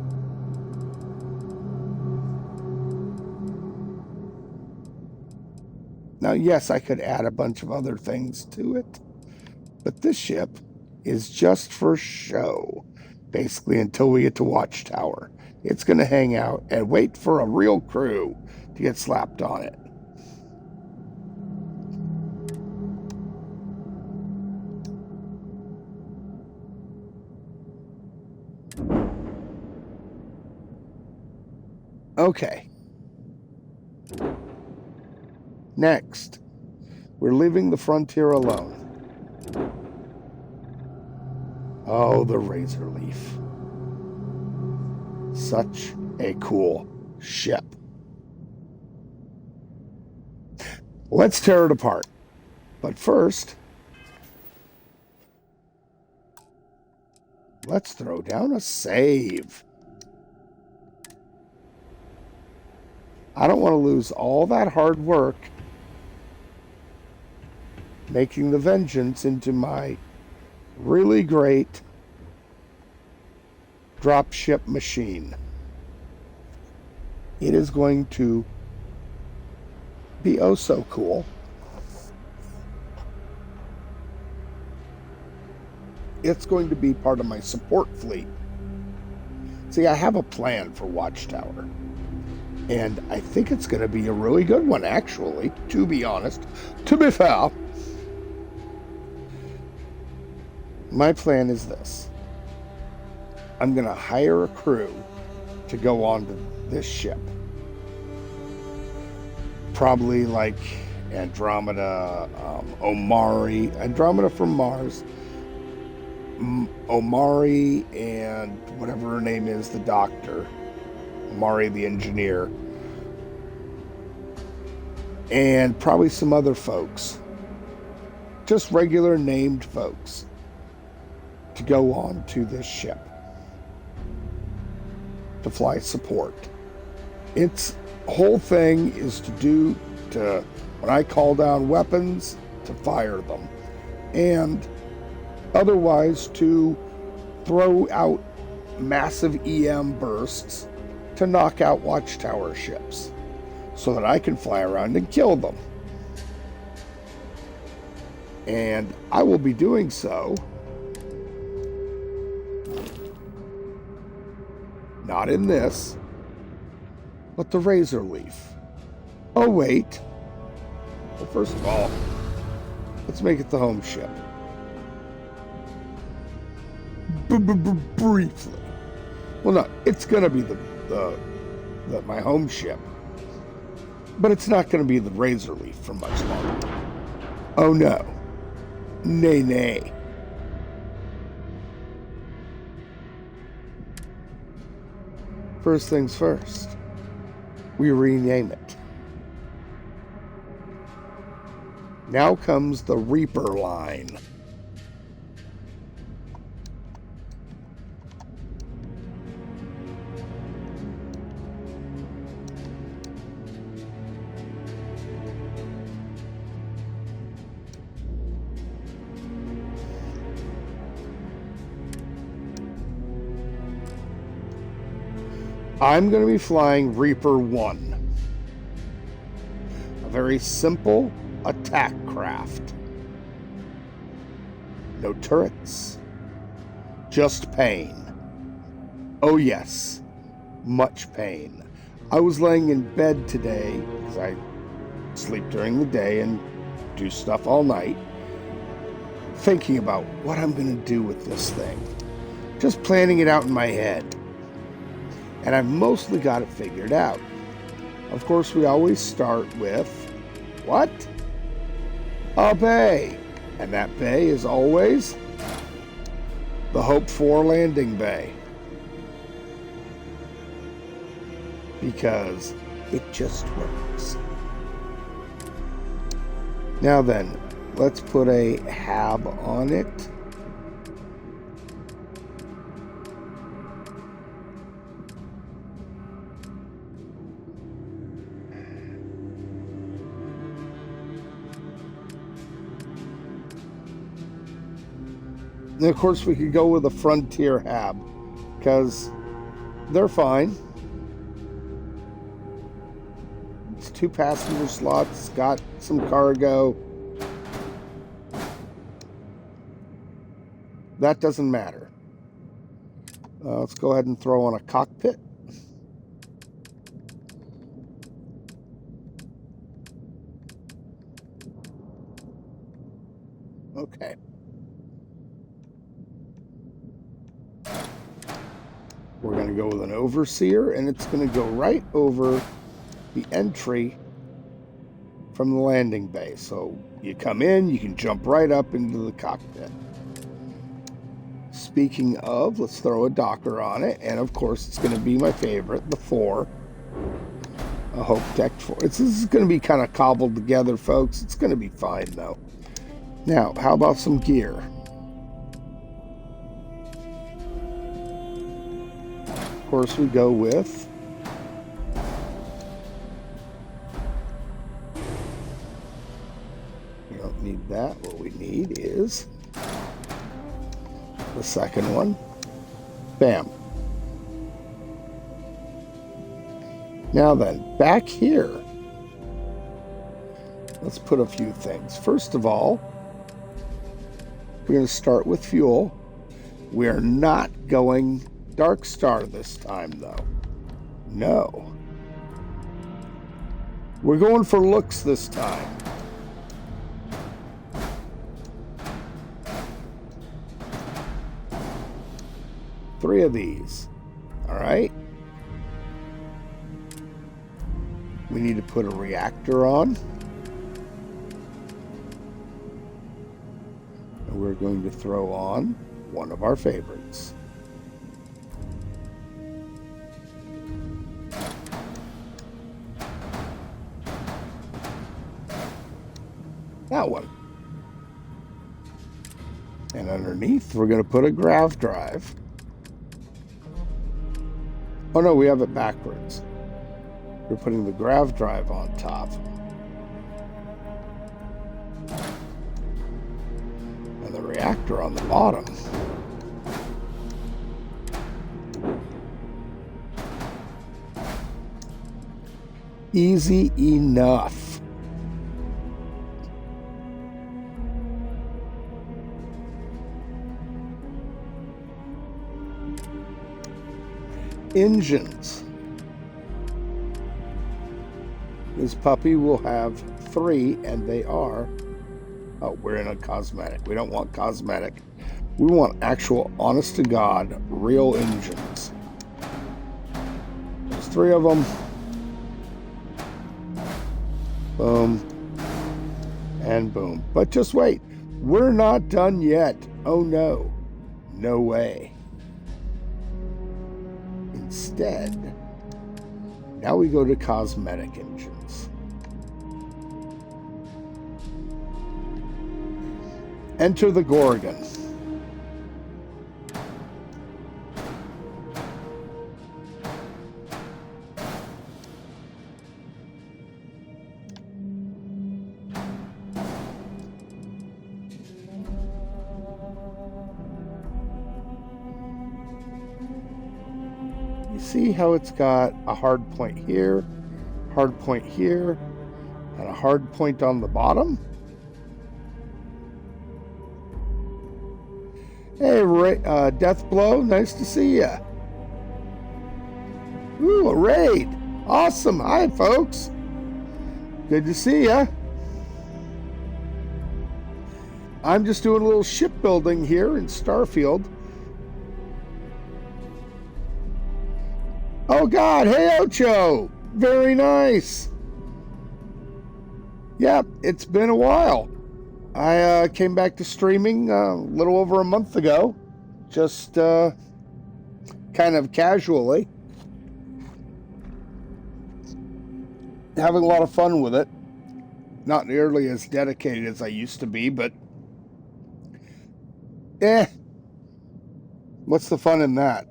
Now, yes, I could add a bunch of other things to it, but this ship is just for show, basically until we get to Watchtower. It's going to hang out and wait for a real crew to get slapped on it. Okay. Next, we're leaving the frontier alone. Oh, the Razor Leaf. Such a cool ship. Let's tear it apart. But first, let's throw down a save. I don't want to lose all that hard work making the Vengeance into my really great dropship machine. It is going to be oh so cool. It's going to be part of my support fleet. See, I have a plan for Watchtower. And I think it's going to be a really good one, actually, to be honest. To be fair, my plan is this. I'm going to hire a crew to go onto this ship. Probably like Andromeda, Andromeda from Mars, Omari, and whatever her name is, the doctor, Omari the engineer, and probably some other folks, just regular named folks, to go on to this ship to fly support. Its whole thing is to when I call down weapons, to fire them, and otherwise to throw out massive EM bursts to knock out watchtower ships so that I can fly around and kill them. And I will be doing so not in this, but the Razor Leaf. Oh wait. Well, first of all, let's make it the home ship. Briefly. Well, no, it's going to be my home ship, but it's not going to be the Razor Leaf for much longer. Oh no. Nay, nay. First things first, we rename it. Now comes the Reaper line. I'm going to be flying Reaper 1. A very simple attack craft. No turrets. Just pain. Oh yes, much pain. I was laying in bed today, because I sleep during the day and do stuff all night, thinking about what I'm going to do with this thing. Just planning it out in my head. And I've mostly got it figured out. Of course, we always start with, what? A bay. And that bay is always the Hope 4 landing bay. Because it just works. Now then, let's put a hab on it. And of course, we could go with a Frontier hab, because they're fine. It's 2 passenger slots, got some cargo. That doesn't matter. Let's go ahead and throw on a cockpit. Okay. We're going to go with an overseer, and it's going to go right over the entry from the landing bay. So you come in, you can jump right up into the cockpit. Speaking of, let's throw a Docker on it, and of course it's going to be my favorite, the 4. A Hope Tech 4. This is going to be kind of cobbled together, folks. It's going to be fine, though. Now, how about some gear? Of course, we go with we don't need that. What we need is the second one. Bam. Now then, back here, let's put a few things. First of all, we're going to start with fuel. We are not going Dark Star this time, though. No. We're going for looks this time. Three of these. All right. We need to put a reactor on. And we're going to throw on one of our favorites. That one. And underneath, we're going to put a grav drive. Oh no, we have it backwards. We're putting the grav drive on top. And the reactor on the bottom. Easy enough. Engines. This puppy will have 3, and they are... Oh, we're in a cosmetic. We don't want cosmetic. We want actual, honest-to-God, real engines. There's 3 of them. Boom. And boom. But just wait. We're not done yet. Oh, no. No way. Instead, now we go to cosmetic engines. Enter the Gorgon. See how it's got a hard point here, and a hard point on the bottom? Hey, Deathblow, nice to see ya. Ooh, a raid. Awesome. Hi, folks. Good to see ya. I'm just doing a little shipbuilding here in Starfield. Oh God, hey Ocho! Very nice. Yeah, it's been a while. I came back to streaming a little over a month ago, just kind of casually. Having a lot of fun with it. Not nearly as dedicated as I used to be, but what's the fun in that?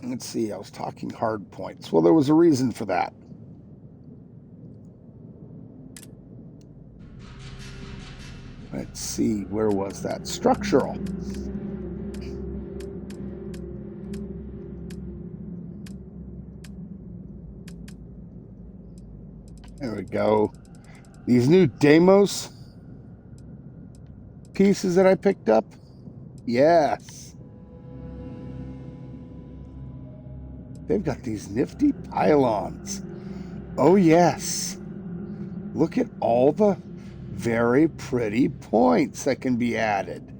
Let's see, I was talking hard points. Well, there was a reason for that. Let's see, where was that? Structural. There we go. These new Deimos pieces that I picked up. Yes. They've got these nifty pylons. Oh, yes. Look at all the very pretty points that can be added.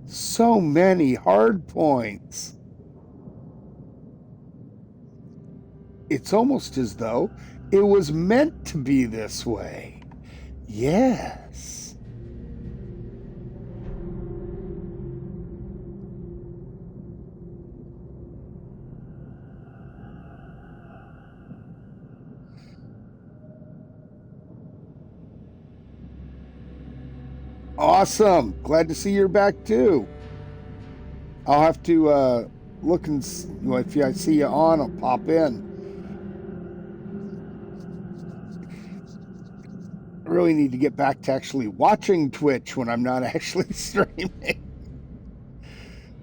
So many hard points. It's almost as though it was meant to be this way. Yes. Awesome. Glad to see you're back too. I'll have to look and see, if I see you on, I'll pop in. I really need to get back to actually watching Twitch when I'm not actually streaming.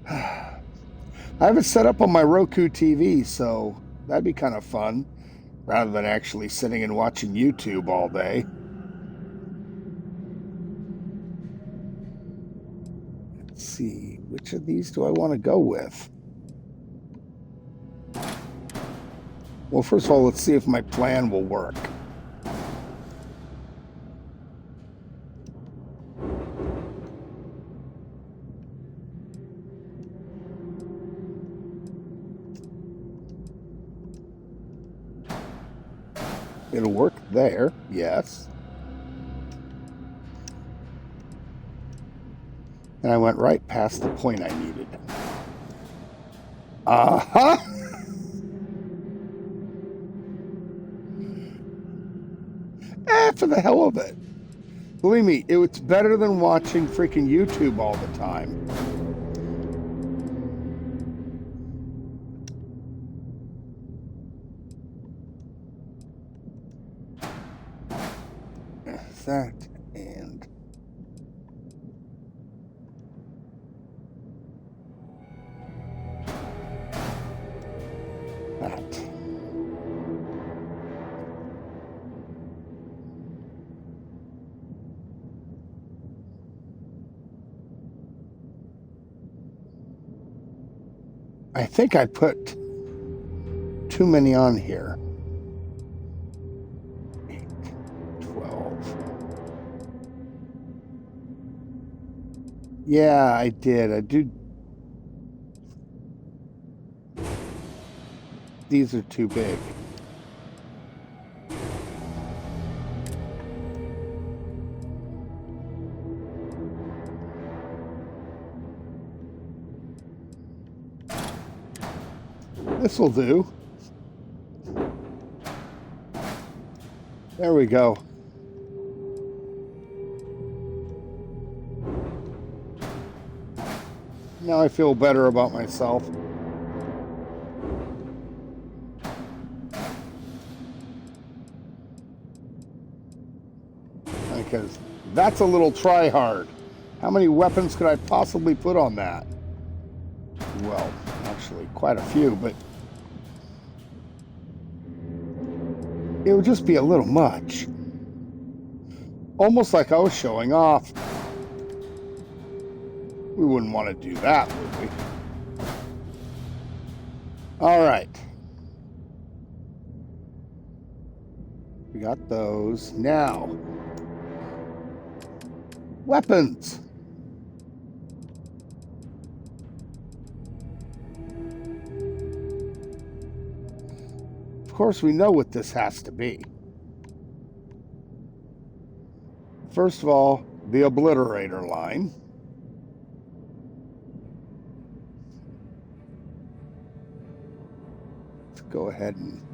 I have it set up on my Roku TV, so that'd be kind of fun, rather than actually sitting and watching YouTube all day. Let's see, which of these do I want to go with? Well, first of all, let's see if my plan will work. It'll work there, yes. And I went right past the point I needed. Uh-huh! For the hell of it. Believe me, it's better than watching freaking YouTube all the time. That and that. I think I put too many on here. 8, 12. Yeah, I did. I do. These are too big. This'll do. There we go. Now I feel better about myself. Because that's a little try hard. How many weapons could I possibly put on that? Well, actually quite a few, but it would just be a little much. Almost like I was showing off. We wouldn't want to do that, would we? All right. We got those. Now, weapons. Of course, we know what this has to be. First of all, the obliterator line. Let's go ahead and...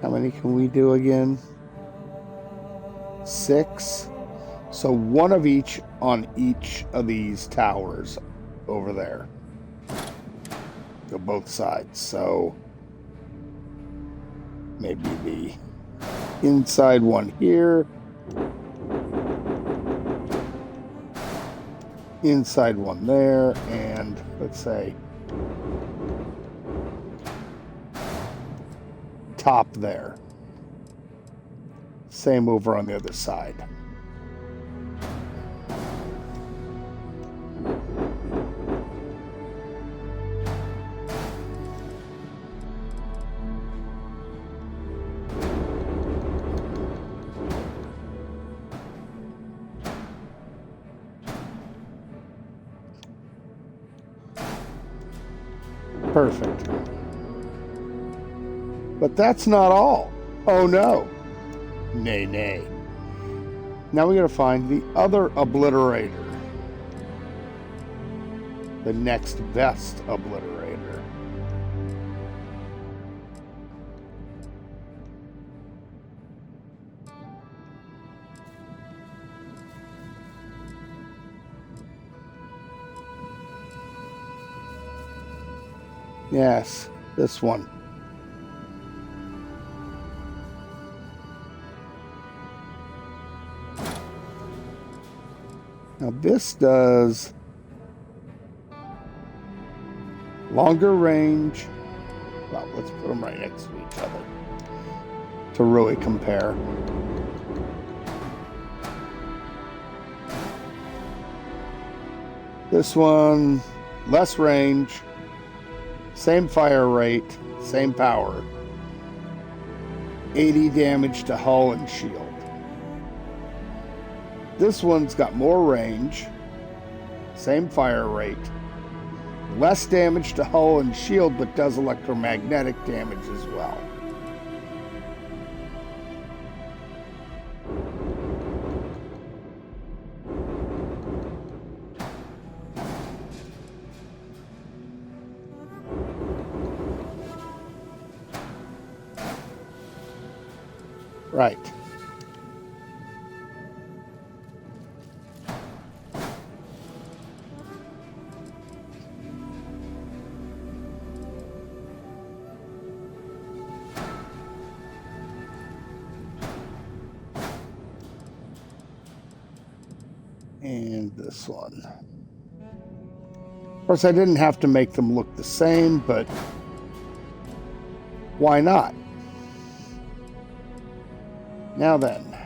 How many can we do again? 6. So one of each on each of these towers over there. Go both sides. So maybe the inside one here. Inside one there. And let's say top there. Same over on the other side. Perfect. But that's not all. Oh no. Nay, nay. Now we gotta find the other obliterator. The next best obliterator. Yes, this one. Now this does longer range. Well, let's put them right next to each other to really compare. This one, less range, same fire rate, same power. 80 damage to hull and shield. This one's got more range, same fire rate, less damage to hull and shield, but does electromagnetic damage as well. Right. And this one. Of course, I didn't have to make them look the same, but why not? Now then,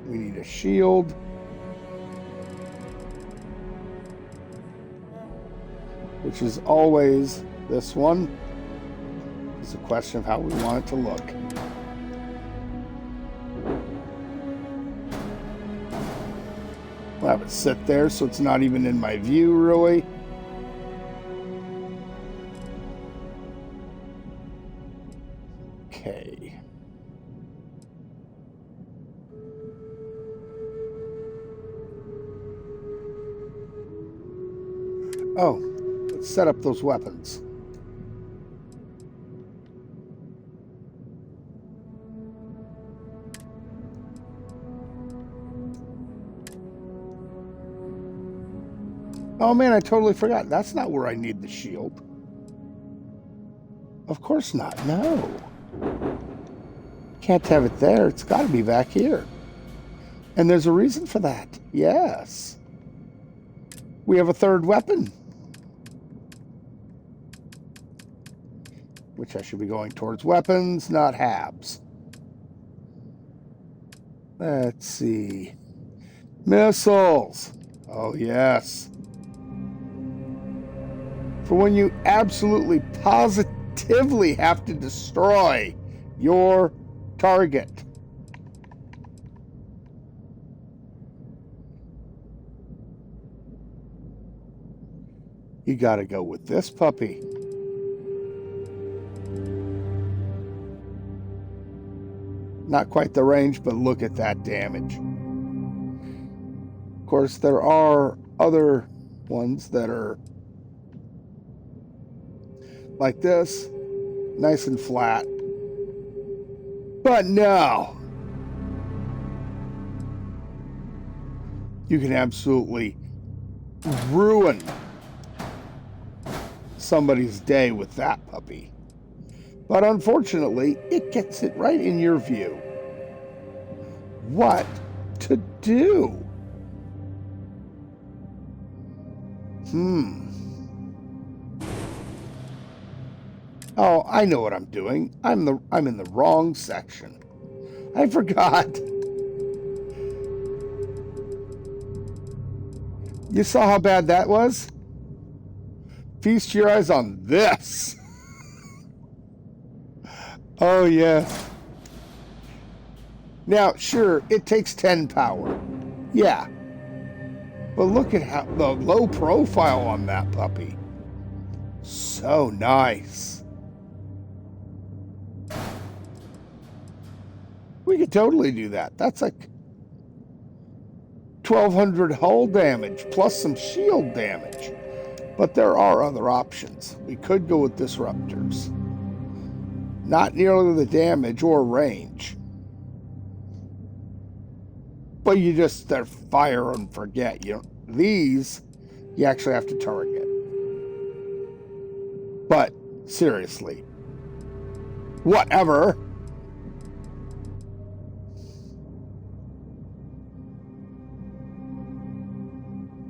we need a shield. Which is always this one. It's a question of how we want it to look. We'll have it sit there so it's not even in my view, really. Okay. Oh, let's set up those weapons. Oh man, I totally forgot. That's not where I need the shield. Of course not. No. Can't have it there. It's got to be back here. And there's a reason for that. Yes. We have a third weapon. Which I should be going towards weapons, not habs. Let's see. Missiles. Oh, yes. For when you absolutely positively have to destroy your target. You got to go with this puppy. Not quite the range, but look at that damage. Of course, there are other ones that are like this, nice and flat. But no. You can absolutely ruin somebody's day with that puppy. But unfortunately, it gets it right in your view. What to do? Oh, I know what I'm doing. I'm in the wrong section. I forgot. You saw how bad that was? Feast your eyes on this. Oh, yes. Now, sure, it takes 10 power. Yeah. But look at how the low profile on that puppy. So nice. We could totally do that. That's like 1,200 hull damage plus some shield damage. But there are other options. We could go with disruptors. Not nearly the damage or range. But you just fire and forget. These you actually have to target. But seriously, whatever.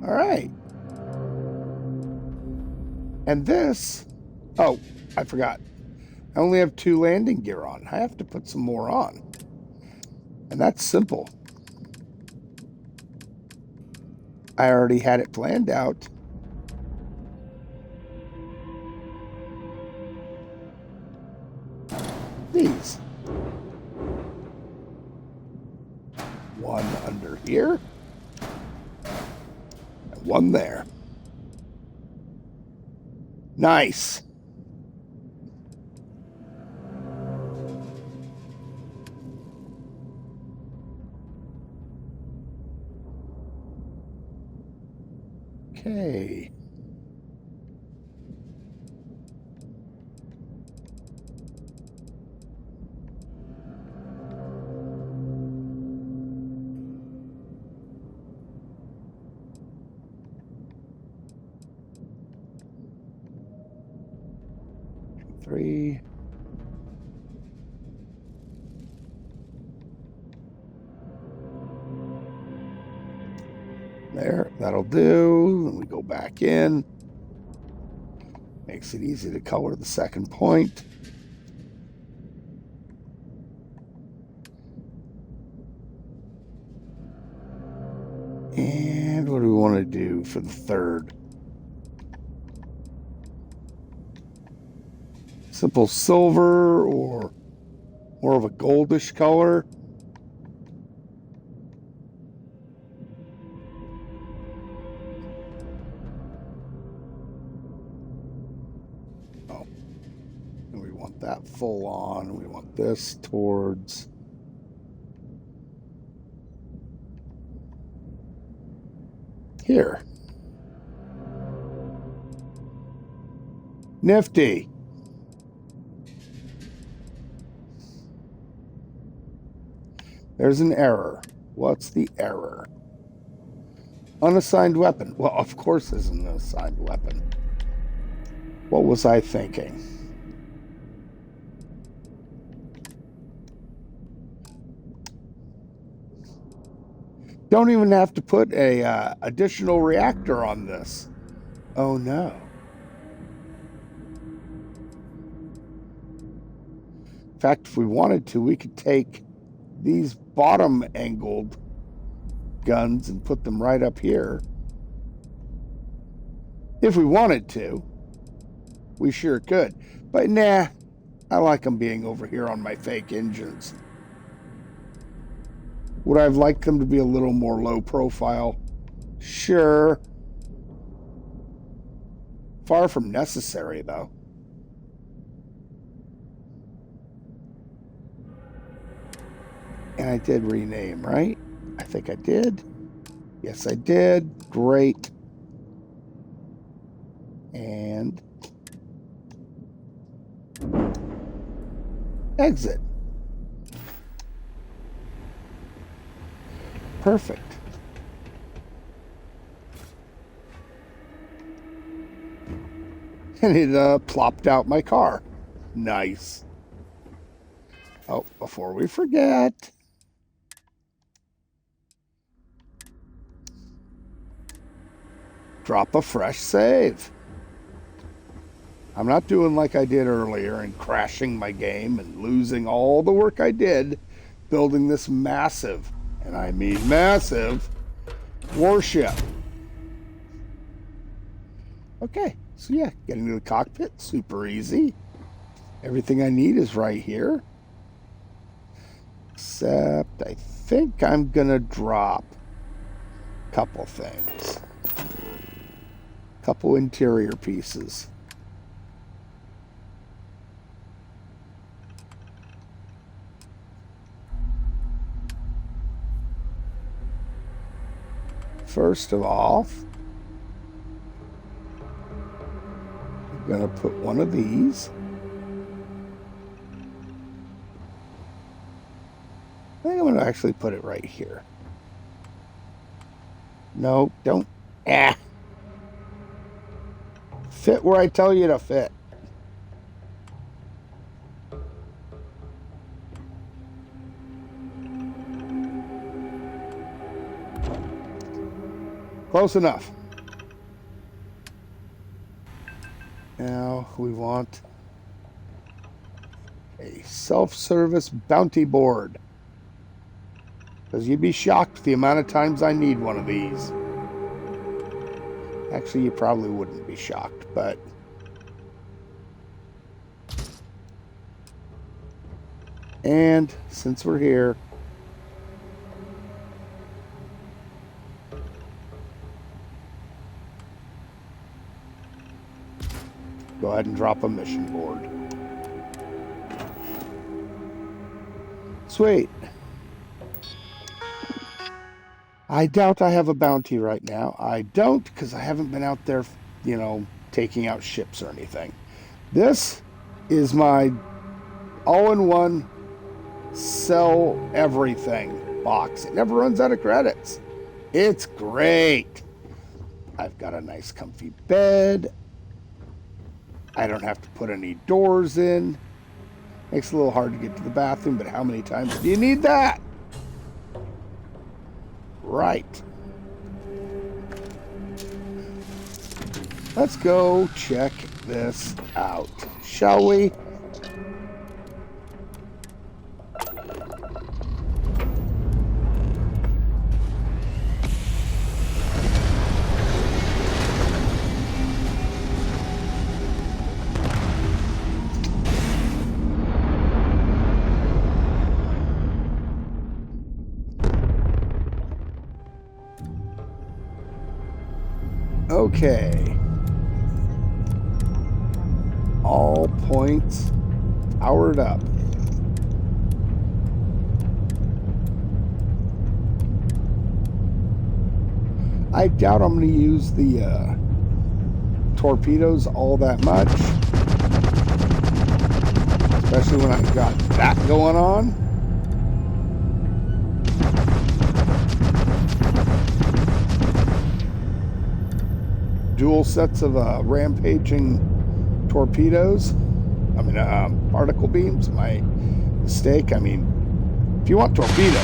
All right. And this, oh, I forgot. I only have 2 landing gear on. I have to put some more on. And that's simple. I already had it planned out. These. One under here. And one there. Nice. Okay. 3. There, that'll do. Then we go back in. Makes it easy to color the second point. And what do we want to do for the third? Simple silver or more of a goldish color. Oh, and we want that full on. We want this towards here. Nifty. There's an error. What's the error? Unassigned weapon. Well, of course there's an unassigned weapon. What was I thinking? Don't even have to put a additional reactor on this. Oh no. In fact, if we wanted to, we could take these bottom angled guns and put them right up here. If we wanted to, we sure could. But nah, I like them being over here on my fake engines. Would I have liked them to be a little more low profile? Sure. Far from necessary, though. And I did rename, right? I think I did. Yes, I did. Great. And exit. Perfect. And it plopped out my car. Nice. Oh, before we forget, drop a fresh save. I'm not doing like I did earlier and crashing my game and losing all the work I did building this massive, and I mean massive, warship. Okay, so yeah, getting to the cockpit, super easy. Everything I need is right here. Except I think I'm gonna drop a couple things. Couple interior pieces. First of all, I'm going to put one of these. I think I'm going to actually put it right here. No, don't. Fit where I tell you to fit. Close enough. Now we want a self-service bounty board. Because you'd be shocked the amount of times I need one of these. Actually, you probably wouldn't be shocked, but... And since we're here... Go ahead and drop a mission board. Sweet. I doubt I have a bounty right now. I don't, because I haven't been out there, you know, taking out ships or anything. This is my all-in-one sell everything box. It never runs out of credits. It's great. I've got a nice comfy bed. I don't have to put any doors in. Makes it a little hard to get to the bathroom, but how many times do you need that? Right. Let's go check this out, shall we? Okay. All points powered up. I doubt I'm going to use the torpedoes all that much. Especially when I've got that going on. Dual sets of rampaging torpedoes. I mean, particle beams. My mistake. I mean, if you want torpedoes,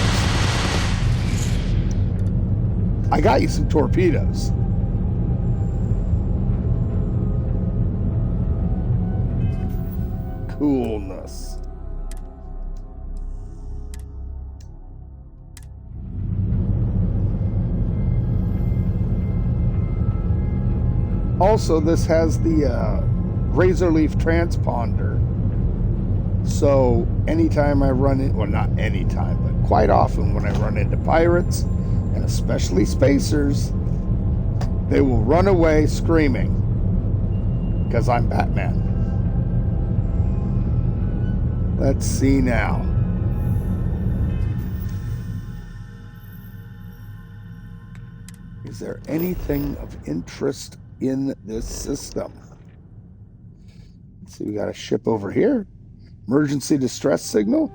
I got you some torpedoes. Coolness. Also, this has the razor leaf transponder. So anytime I run in, well, not anytime, but quite often when I run into pirates, and especially spacers, they will run away screaming because I'm Batman. Let's see now. Is there anything of interest in this system? Let's see, we got a ship over here. Emergency distress signal.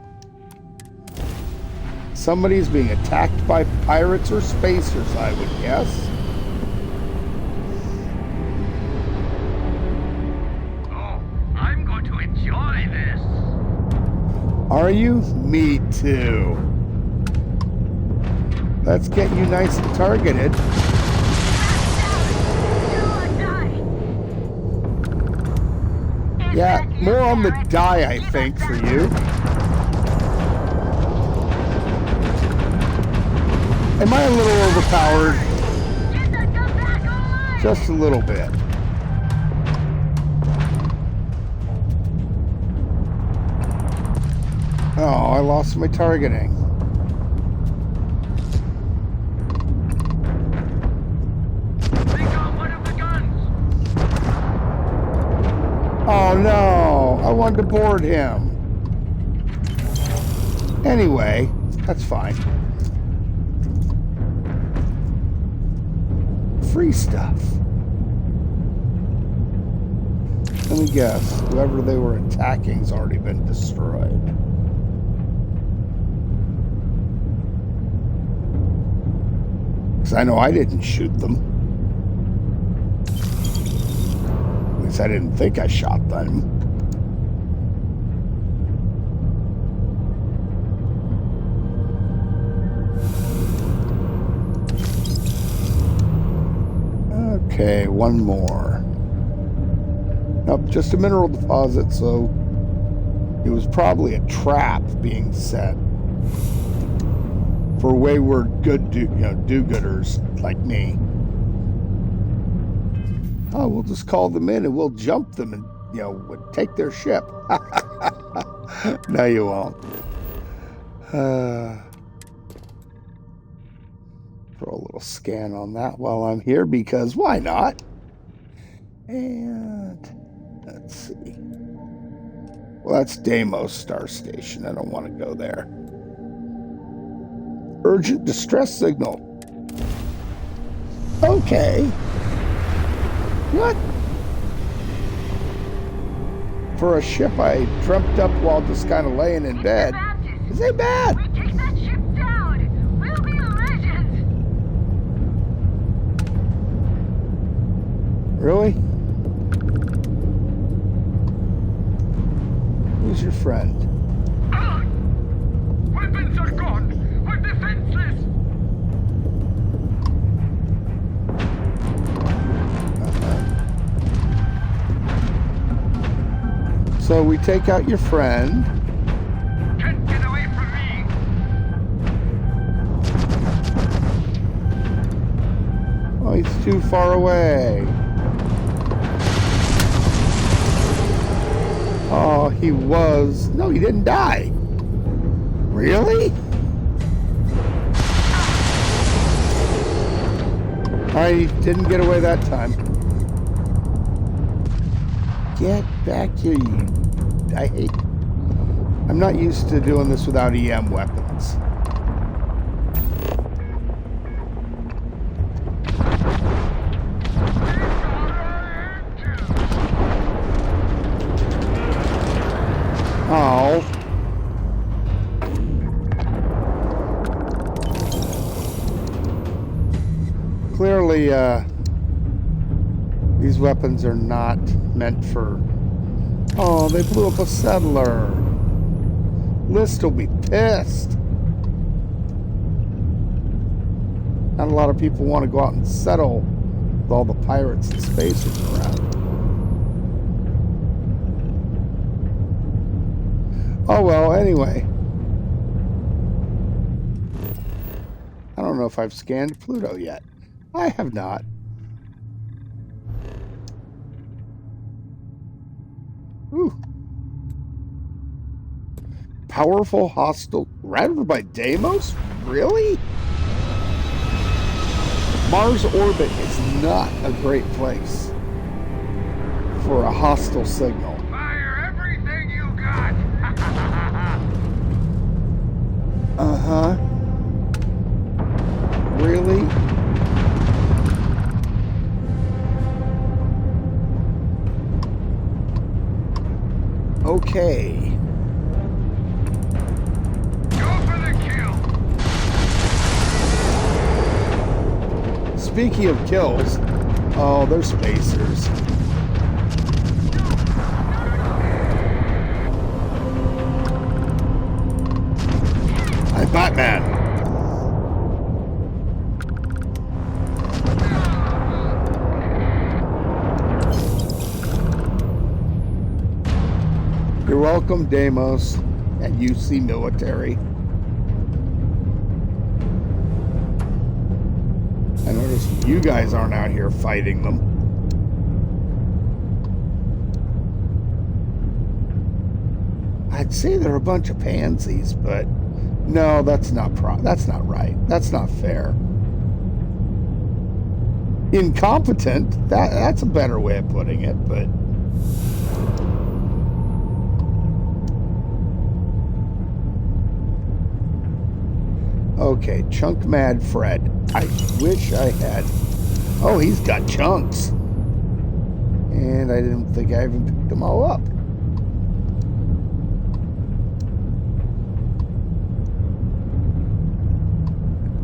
Somebody's being attacked by pirates or spacers, I would guess. Oh, I'm going to enjoy this. Are you? Me too. Let's get you nice and targeted. Yeah, more on the die, I think, for you. Am I a little overpowered? Just a little bit. Oh, I lost my targeting. Oh no, I wanted to board him. Anyway, that's fine. Free stuff. Let me guess, whoever they were attacking's already been destroyed. Because I know I didn't shoot them. At least I didn't think I shot them. Okay, one more. Nope, just a mineral deposit, so it was probably a trap being set for wayward do-gooders like me. Oh, we'll just call them in and we'll jump them and, we'll take their ship. No, you won't. Throw a little scan on that while I'm here, because why not? And let's see. Well, that's Deimos Star Station. I don't want to go there. Urgent distress signal. Okay. What? For a ship I dreamt up while just kind of laying in bed. Is it bad? We take that ship down. We'll be legends. Really? friend. Weapons are gone! We're defenseless! So we take out your friend. Can't get away from me! Oh, he's too far away. Oh, he was. No, he didn't die. Really? I didn't get away that time. Get back here, you. I hate. I'm not used to doing this without EM weapons. Oh. Clearly, these weapons are not meant for... Oh, they blew up a settler. List will be pissed. Not a lot of people want to go out and settle with all the pirates and spacers around. Oh well, anyway. I don't know if I've scanned Pluto yet. I have not. Ooh. Powerful hostile... Right over by Deimos? Really? Mars orbit is not a great place for a hostile signal. Fire everything you got! Uh-huh. Really? Okay. Go for the kill! Speaking of kills, oh, they're spacers. I'm Batman. You're welcome, Deimos and UC Military. I noticed you guys aren't out here fighting them. I'd say they're a bunch of pansies, but no, that's not right. That's not fair. Incompetent, that's a better way of putting it, but okay, Chunk Mad Fred. I wish I had... Oh, he's got chunks. And I didn't think I even picked them all up.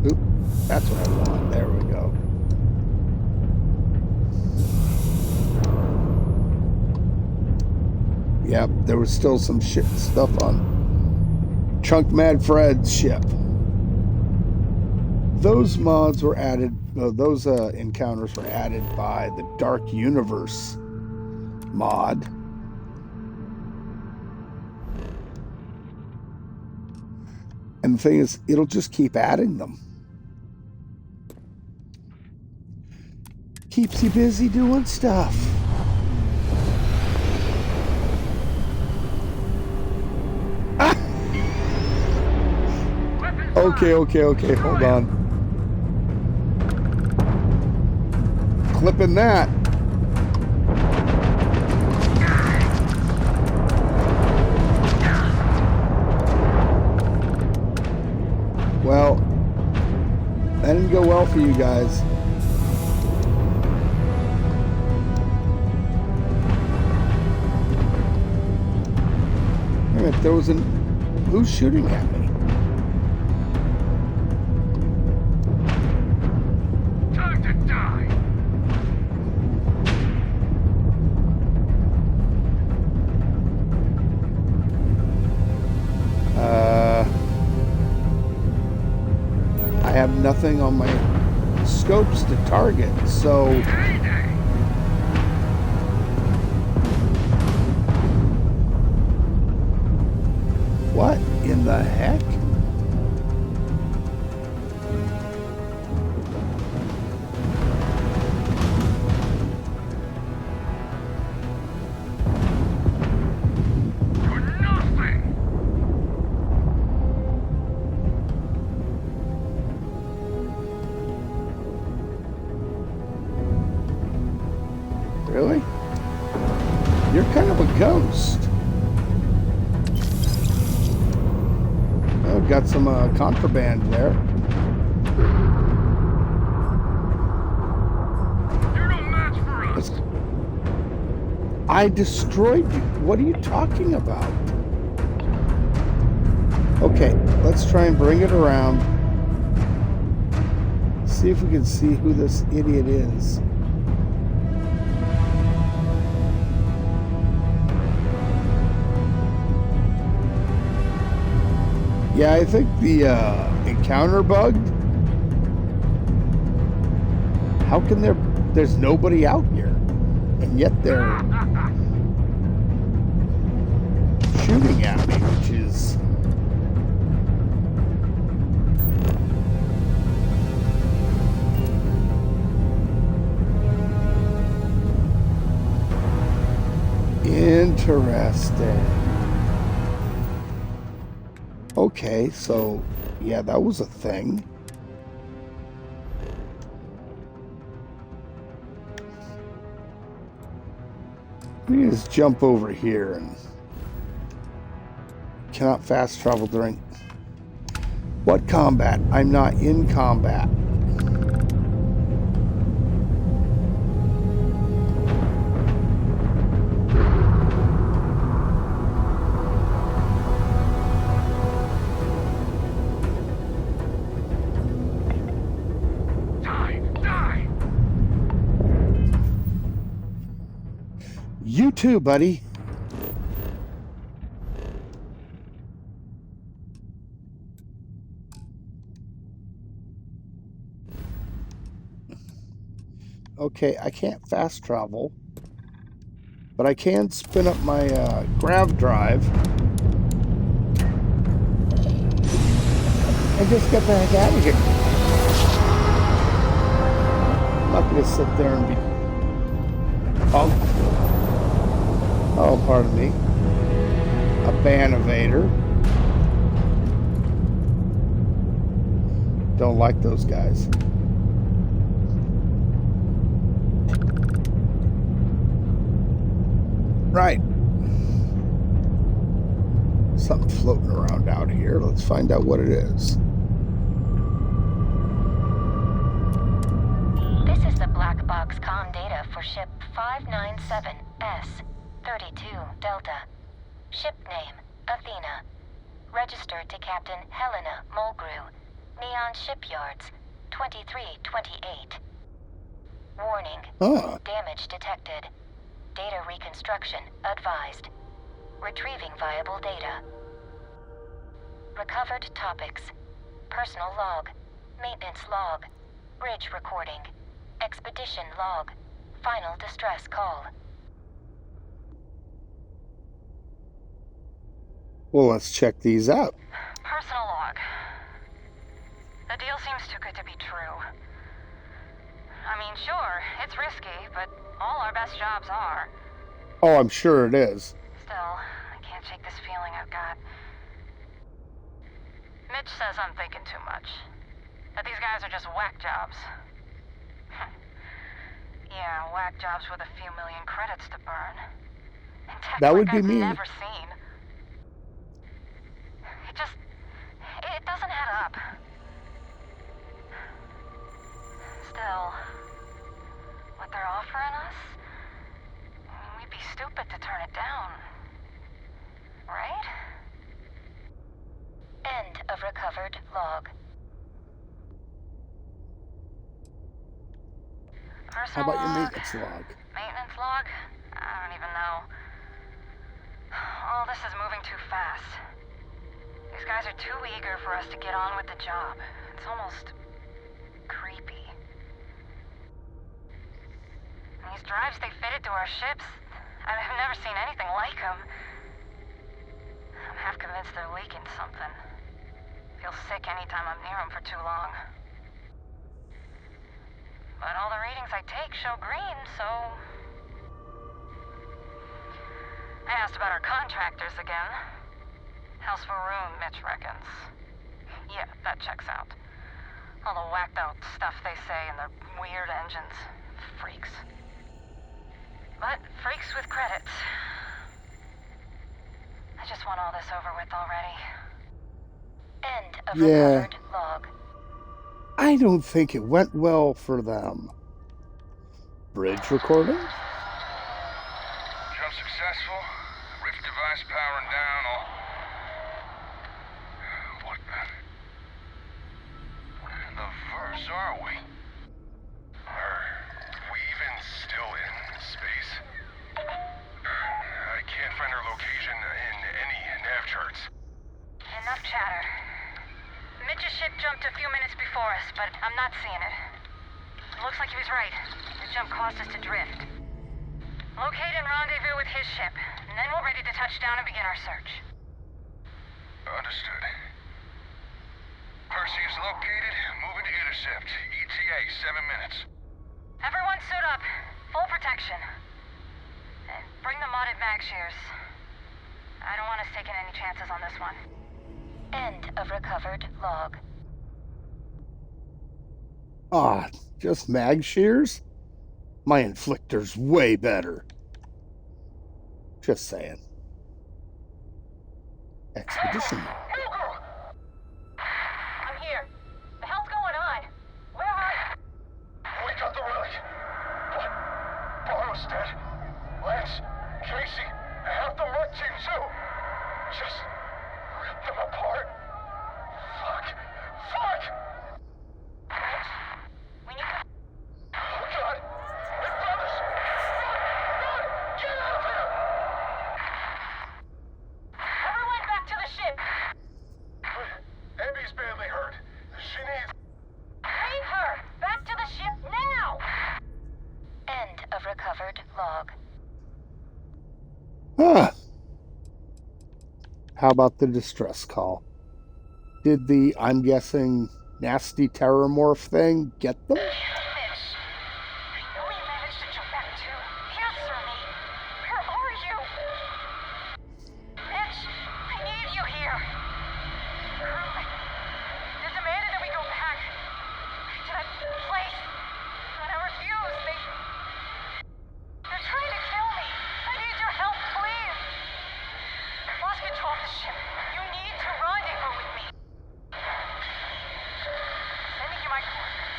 Oop, that's what I want. There we go. Yep, there was still some shit stuff on Chunk Mad Fred's ship. Those mods were added, those encounters were added by the Dark Universe mod. And the thing is, it'll just keep adding them. Keeps you busy doing stuff. Ah! Okay, hold on. Clipping that. Well, that didn't go well for you guys. Wait a minute, there was who's shooting at me? Time to die! have nothing on my scopes to target, so... What in the heck? Really? You're kind of a ghost. Oh, got some contraband there. You're no match for us. I destroyed you. What are you talking about? Okay, let's try and bring it around. See if we can see who this idiot is. Yeah, I think the encounter bugged. How can there's nobody out here, and yet they're shooting at me, which is interesting. Okay, so, yeah, that was a thing. Let me just jump over here and... Cannot fast travel during... What combat? I'm not in combat. You too, buddy. Okay, I can't fast travel, but I can spin up my grav drive and just get the heck out of here. I'm not going to sit there and be... Oh, pardon me. A ban evader. Don't like those guys. Right. Something floating around out here. Let's find out what it is. This is the black box comm data for ship 597S32 Delta. Ship name, Athena. Registered to Captain Helena Mulgrew. Neon Shipyards, 2328. Warning. Damage detected. Data reconstruction advised. Retrieving viable data. Recovered topics. Personal log. Maintenance log. Bridge recording. Expedition log. Final distress call. Well, let's check these out. Personal log. The deal seems too good to be true. I mean, sure, it's risky, but all our best jobs are. Oh, I'm sure it is. Still, I can't shake this feeling I've got. Mitch says I'm thinking too much. That these guys are just whack jobs. Yeah, whack jobs with a few million credits to burn. And tech That would like be I've me. never seen. It doesn't add up. Still, what they're offering us, we'd be stupid to turn it down. Right? End of recovered log. How Personal about your log? maintenance log? Maintenance log? I don't even know. All this is moving too fast. These guys are too eager for us to get on with the job. It's almost These drives they fitted to our ships, I've never seen anything like them. I'm half convinced they're leaking something. Feel sick anytime I'm near them for too long. But all the readings I take show green, so... I asked about our contractors again. House for room, Mitch reckons. Yeah, that checks out. All the whacked out stuff they say and their weird engines. Freaks. But freaks with credits. I just want all this over with already. End of Yeah. recovered log. I don't think it went well for them. Bridge recording? Jump successful. Rift device powering down. All. What the verse are we? Are we even still in space? I can't find our location in any nav charts. Enough chatter. Mitch's ship jumped a few minutes before us, but I'm not seeing it. It looks like he was right. The jump caused us to drift. Locate and rendezvous with his ship, and then we're ready to touch down and begin our search. Understood. Percy is located. Moving to intercept. ETA 7 minutes. Everyone suit up. Full protection. And bring the modded mag shears. I don't want us taking any chances on this one. End of recovered log. Ah, just mag shears? My inflictor's way better. Just saying. Expedition. I'm here. The hell's going on? Where are you? We got the relic. But Barrow's dead. Lance, Casey, half the red team too. Just rip them apart. Fuck. We need to... Oh God. They found us. Run. Get out of here. Everyone back to the ship! Abby's badly hurt. She needs... Leave her! Back to the ship now! End of recovered log. Ah. How about the distress call? Did the, I'm guessing, nasty terrormorph thing get them? Mitch! I know you managed to jump back too. Answer me! Where are you? Mitch! I need you here! They demanded that we go back to that place. But I refuse. They're trying to kill me. I need your help, please! I've lost control of the ship. You need to rendezvous with me. Sending you my coordinates.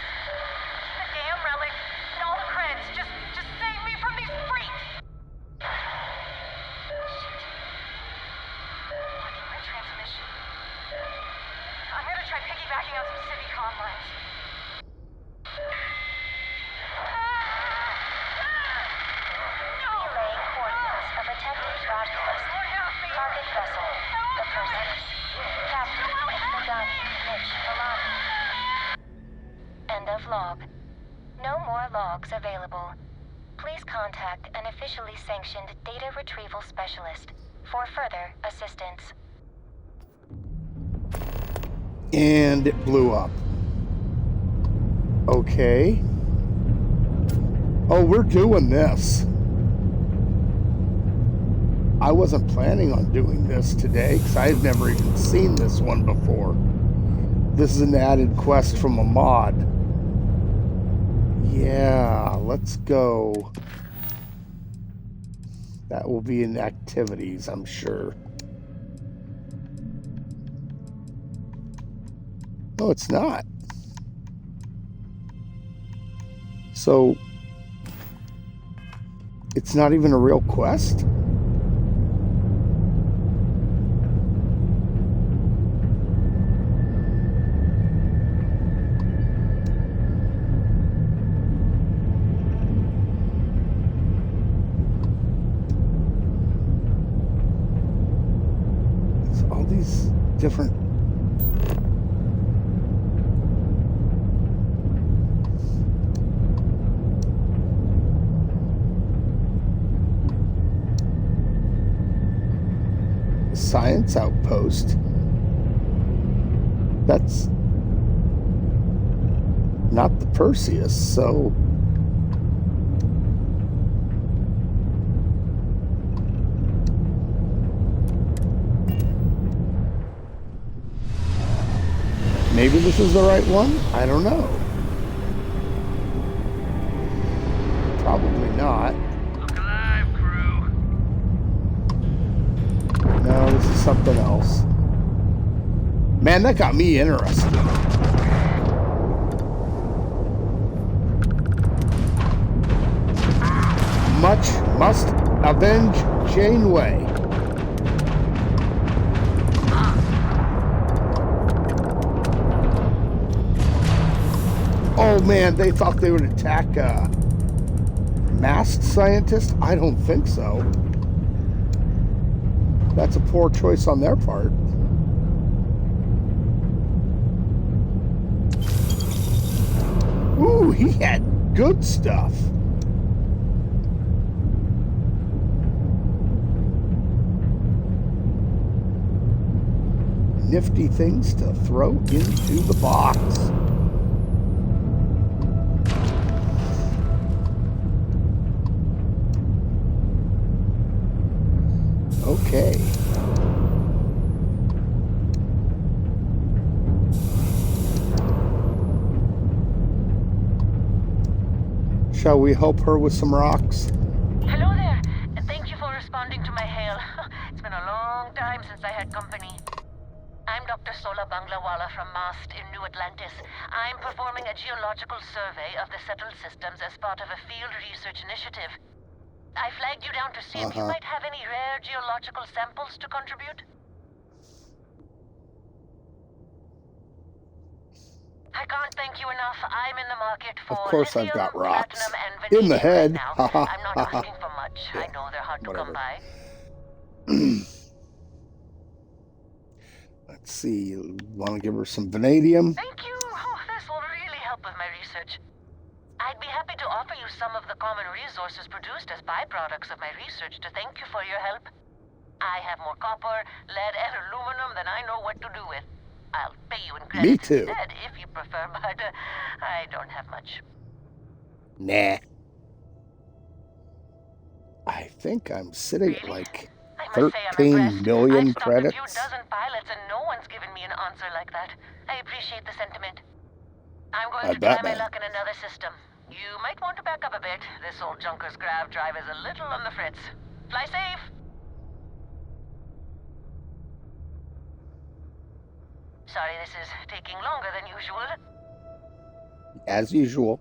The damn relic and all the credits. Just save me from these freaks! Shit. Blocking my transmission. I'm gonna try piggybacking on some Civicom lines. No! Relaying coordinates of attempted broadcast. Lord help me! Target vessel. The Perseus. Captain Eridani IV. End of log. No more logs available. Please contact an officially sanctioned data retrieval specialist for further assistance. And it blew up. Okay. Oh, we're doing this. I wasn't planning on doing this today because I've never even seen this one before. This is an added quest from a mod. Yeah, let's go. That will be in activities, I'm sure. No, it's not. So, it's not even a real quest? It's all these different... science outpost. That's not the Perseus, so maybe this is the right one? I don't know. Probably not. Look alive, crew. No, this is something else. Man, that got me interested. Much must avenge Janeway. Oh man, they thought they would attack a masked scientist? I don't think so. That's a poor choice on their part. Ooh, he had good stuff. Nifty things to throw into the box. Okay. Shall we help her with some rocks? Hello there, and thank you for responding to my hail. It's been a long time since I had company. I'm Dr. Sola Banglawala from MAST in New Atlantis. I'm performing a geological survey of the settled systems as part of a field research initiative. I flagged you down to see if you might have any rare geological samples to contribute. I can't thank you enough. I'm in the market for Of course I've lithium, got rocks. platinum, and vanadium In the head. right now. I'm not asking for much. I know they're hard to come by. Let's see. Want to give her some vanadium? Thank you. Oh, this will really help with my research. I'd be happy to offer you some of the common resources produced as byproducts of my research to thank you for your help. I have more copper, lead, and aluminum than I know what to do with. I'll pay you in credit Me too. instead if you prefer, but I don't have much. Nah. I think I'm sitting at like I must say I'm 13 impressed. million I've stopped a few credits. dozen pilots and no one's given me an answer like that. I appreciate the sentiment. I'm going I to try bet, my man. luck in another system. You might want to back up a bit. This old junker's grav drive is a little on the fritz. Fly safe! Sorry this is taking longer than usual. As usual.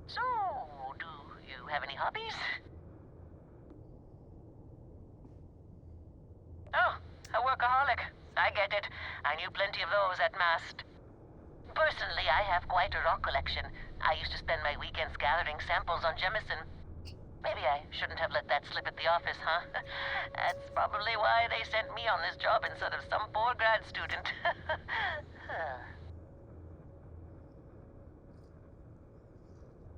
So, do you have any hobbies? Oh, a workaholic. I get it. I knew plenty of those at MAST. Personally, I have quite a rock collection. I used to spend my weekends gathering samples on Jemison. Maybe I shouldn't have let that slip at the office, huh? That's probably why they sent me on this job instead of some poor grad student.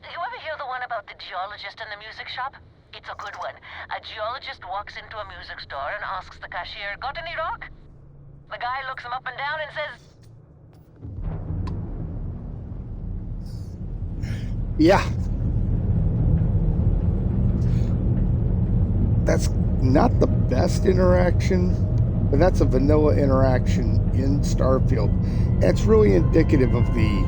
You ever hear the one about the geologist in the music shop? It's a good one. A geologist walks into a music store and asks the cashier, "Got any rock?" The guy looks him up and down and says, Yeah. That's not the best interaction, but that's a vanilla interaction in Starfield. And it's really indicative of the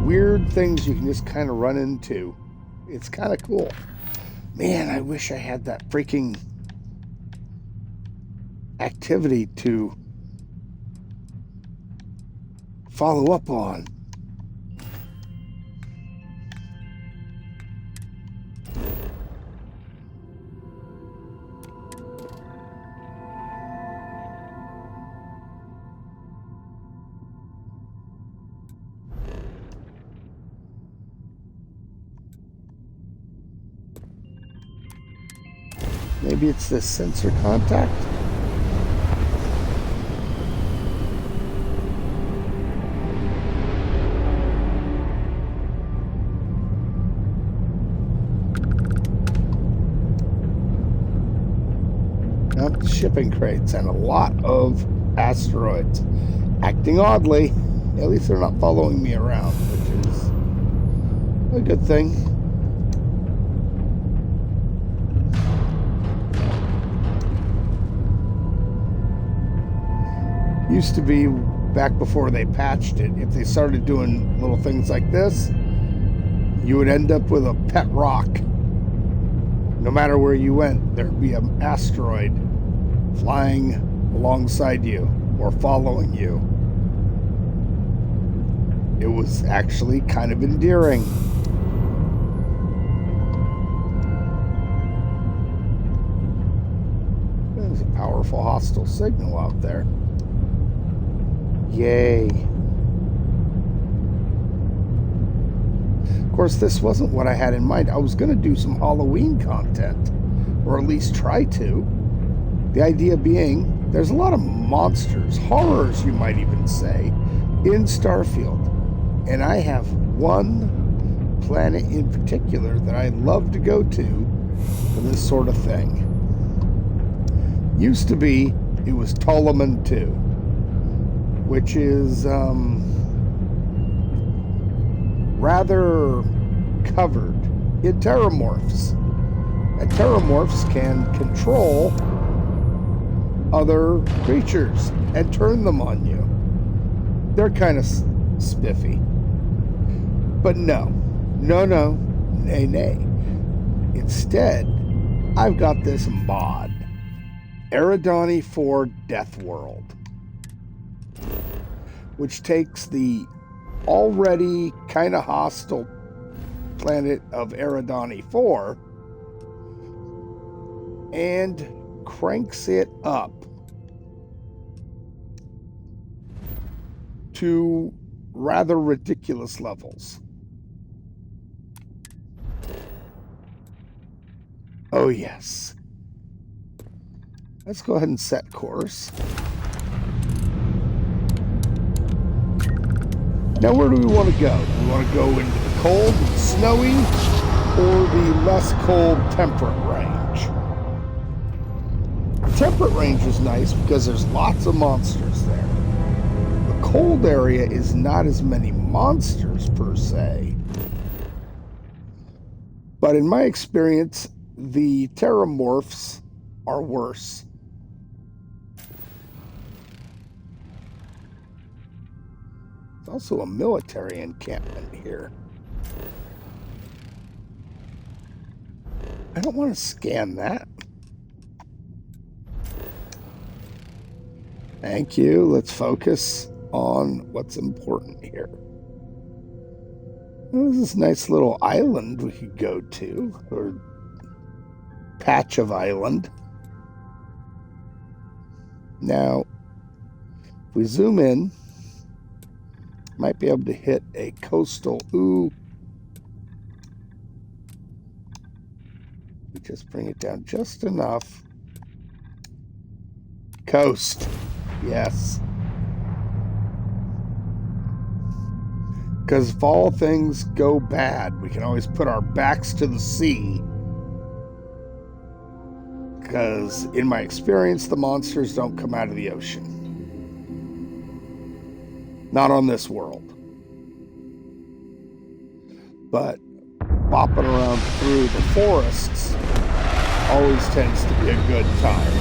weird things you can just kind of run into. It's kind of cool. Man, I wish I had that freaking activity to follow up on. Maybe it's this sensor contact? Yep, shipping crates and a lot of asteroids. Acting oddly. At least they're not following me around, which is a good thing. Used to be, back before they patched it, if they started doing little things like this, you would end up with a pet rock. No matter where you went, there'd be an asteroid flying alongside you or following you. It was actually kind of endearing. There's a powerful hostile signal out there. Yay. Of course, this wasn't what I had in mind. I was going to do some Halloween content, or at least try to. The idea being, there's a lot of monsters, horrors you might even say, in Starfield. And I have one planet in particular that I'd love to go to for this sort of thing. Used to be, it was Ptolemy II, which is rather covered in terramorphs. And terramorphs can control other creatures and turn them on you. They're kind of spiffy. But no. Nay. Instead, I've got this mod. Eridani IV Death World, which takes the already kind of hostile planet of Eridani IV and cranks it up to rather ridiculous levels. Oh yes. Let's go ahead and set course. Now where do we want to go? Do we want to go into the cold and snowy, or the less cold temperate range? The temperate range is nice because there's lots of monsters there. The cold area is not as many monsters per se. But in my experience, the terramorphs are worse. Also a military encampment here. I don't want to scan that. Thank you. Let's focus on what's important here. Well, there's this nice little island we could go to, or patch of island. Now, if we zoom in, might be able to hit a coastal ooh. We just bring it down just enough. Coast. Yes. Because if all things go bad, we can always put our backs to the sea. Because in my experience, the monsters don't come out of the ocean. Not on this world. But bopping around through the forests always tends to be a good time.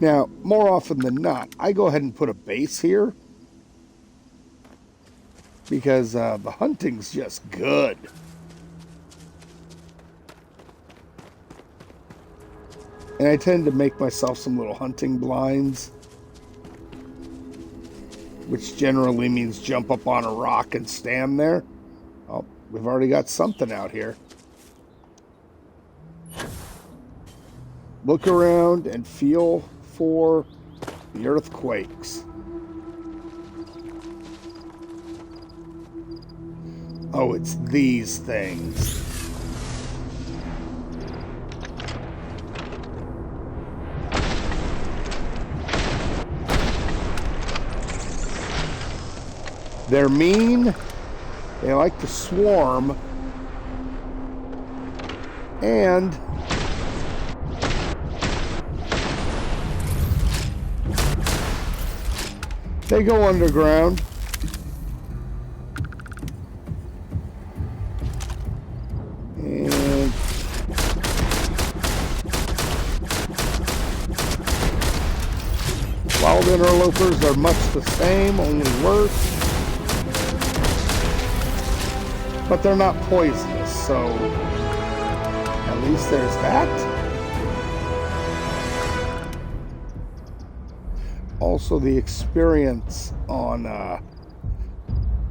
Now, more often than not, I go ahead and put a base here because the hunting's just good. And I tend to make myself some little hunting blinds, which generally means jump up on a rock and stand there. Oh, we've already got something out here. Look around and feel for the earthquakes. Oh, it's these things. They're mean. They like to swarm. And they go underground. And wild interlopers are much the same, only worse. But they're not poisonous, so at least there's that. Also, the experience on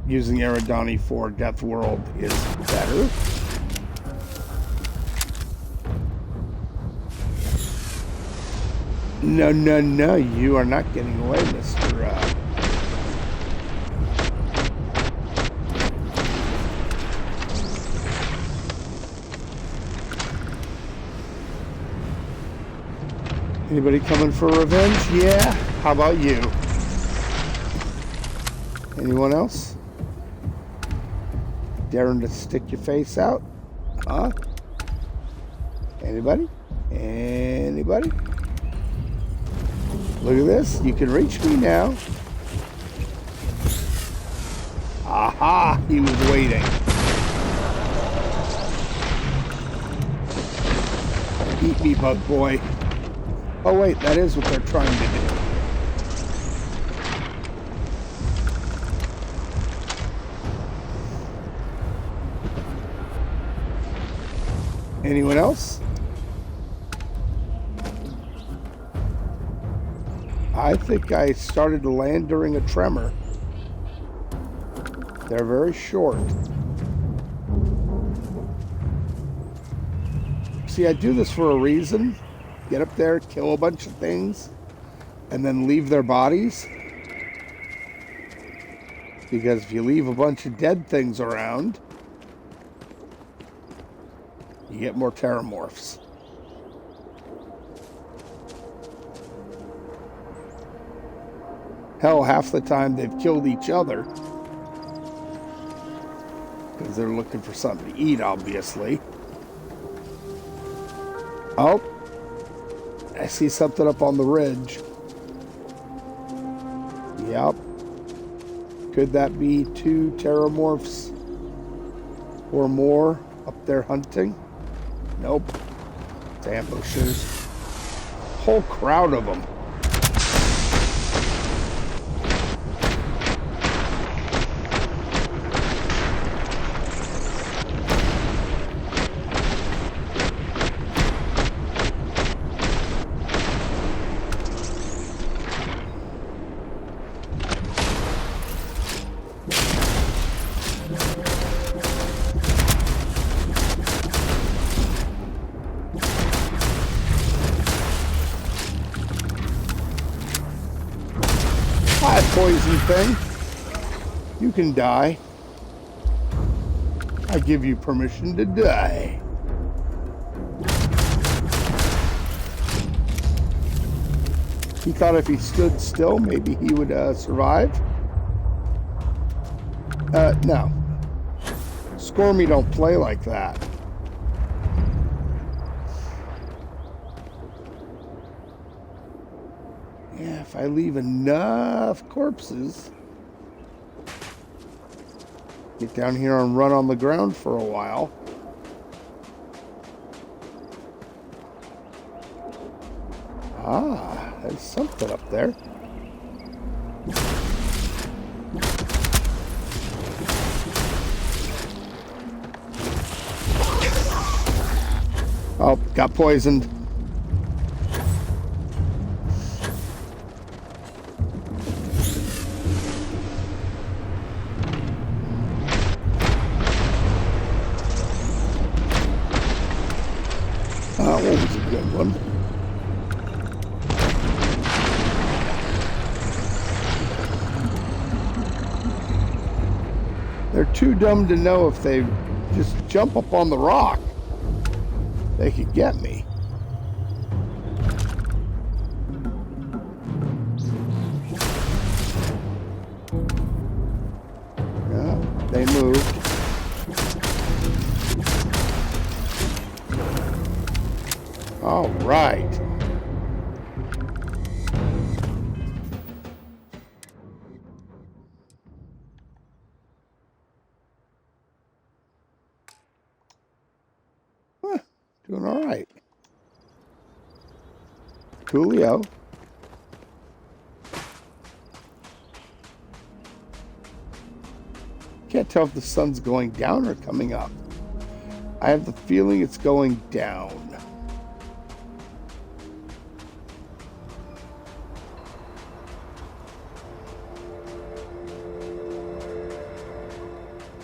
using Eridani IV Death World is better. No, no, no, you are not getting away, Mr. Anybody coming for revenge? Yeah. How about you? Anyone else? Daring to stick your face out? Huh? Anybody? Anybody? Look at this. You can reach me now. Aha! He was waiting. Eat me, bug boy. Oh wait, that is what they're trying to do. Anyone else? I think I started to land during a tremor. They're very short. See, I do this for a reason. Get up there, kill a bunch of things, and then leave their bodies. Because if you leave a bunch of dead things around, you get more terramorphs. Hell, half the time they've killed each other. Because they're looking for something to eat, obviously. Oh. I see something up on the ridge. Yep. Could that be 2 terramorphs or more up there hunting? Nope. It's ambushers. Whole crowd of them. Poison thing. You can die. I give you permission to die. He thought if he stood still, maybe he would survive. No. Scormy don't play like that. Yeah, if I leave enough corpses, get down here and run on the ground for a while. Ah, there's something up there. Oh, got poisoned. That was a good one. They're too dumb to know if they just jump up on the rock, they could get me. they moved. All right. Doing all right. Coolio. Can't tell if the sun's going down or coming up. I have the feeling it's going down.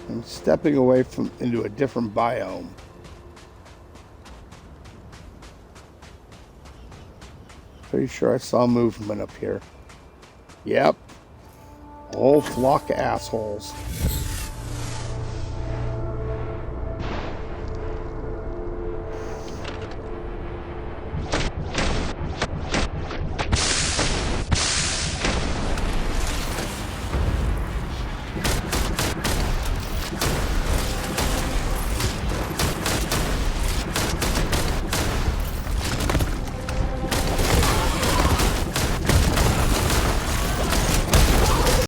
I'm stepping away from into a different biome. Pretty sure I saw movement up here. Yep. A whole flock of assholes.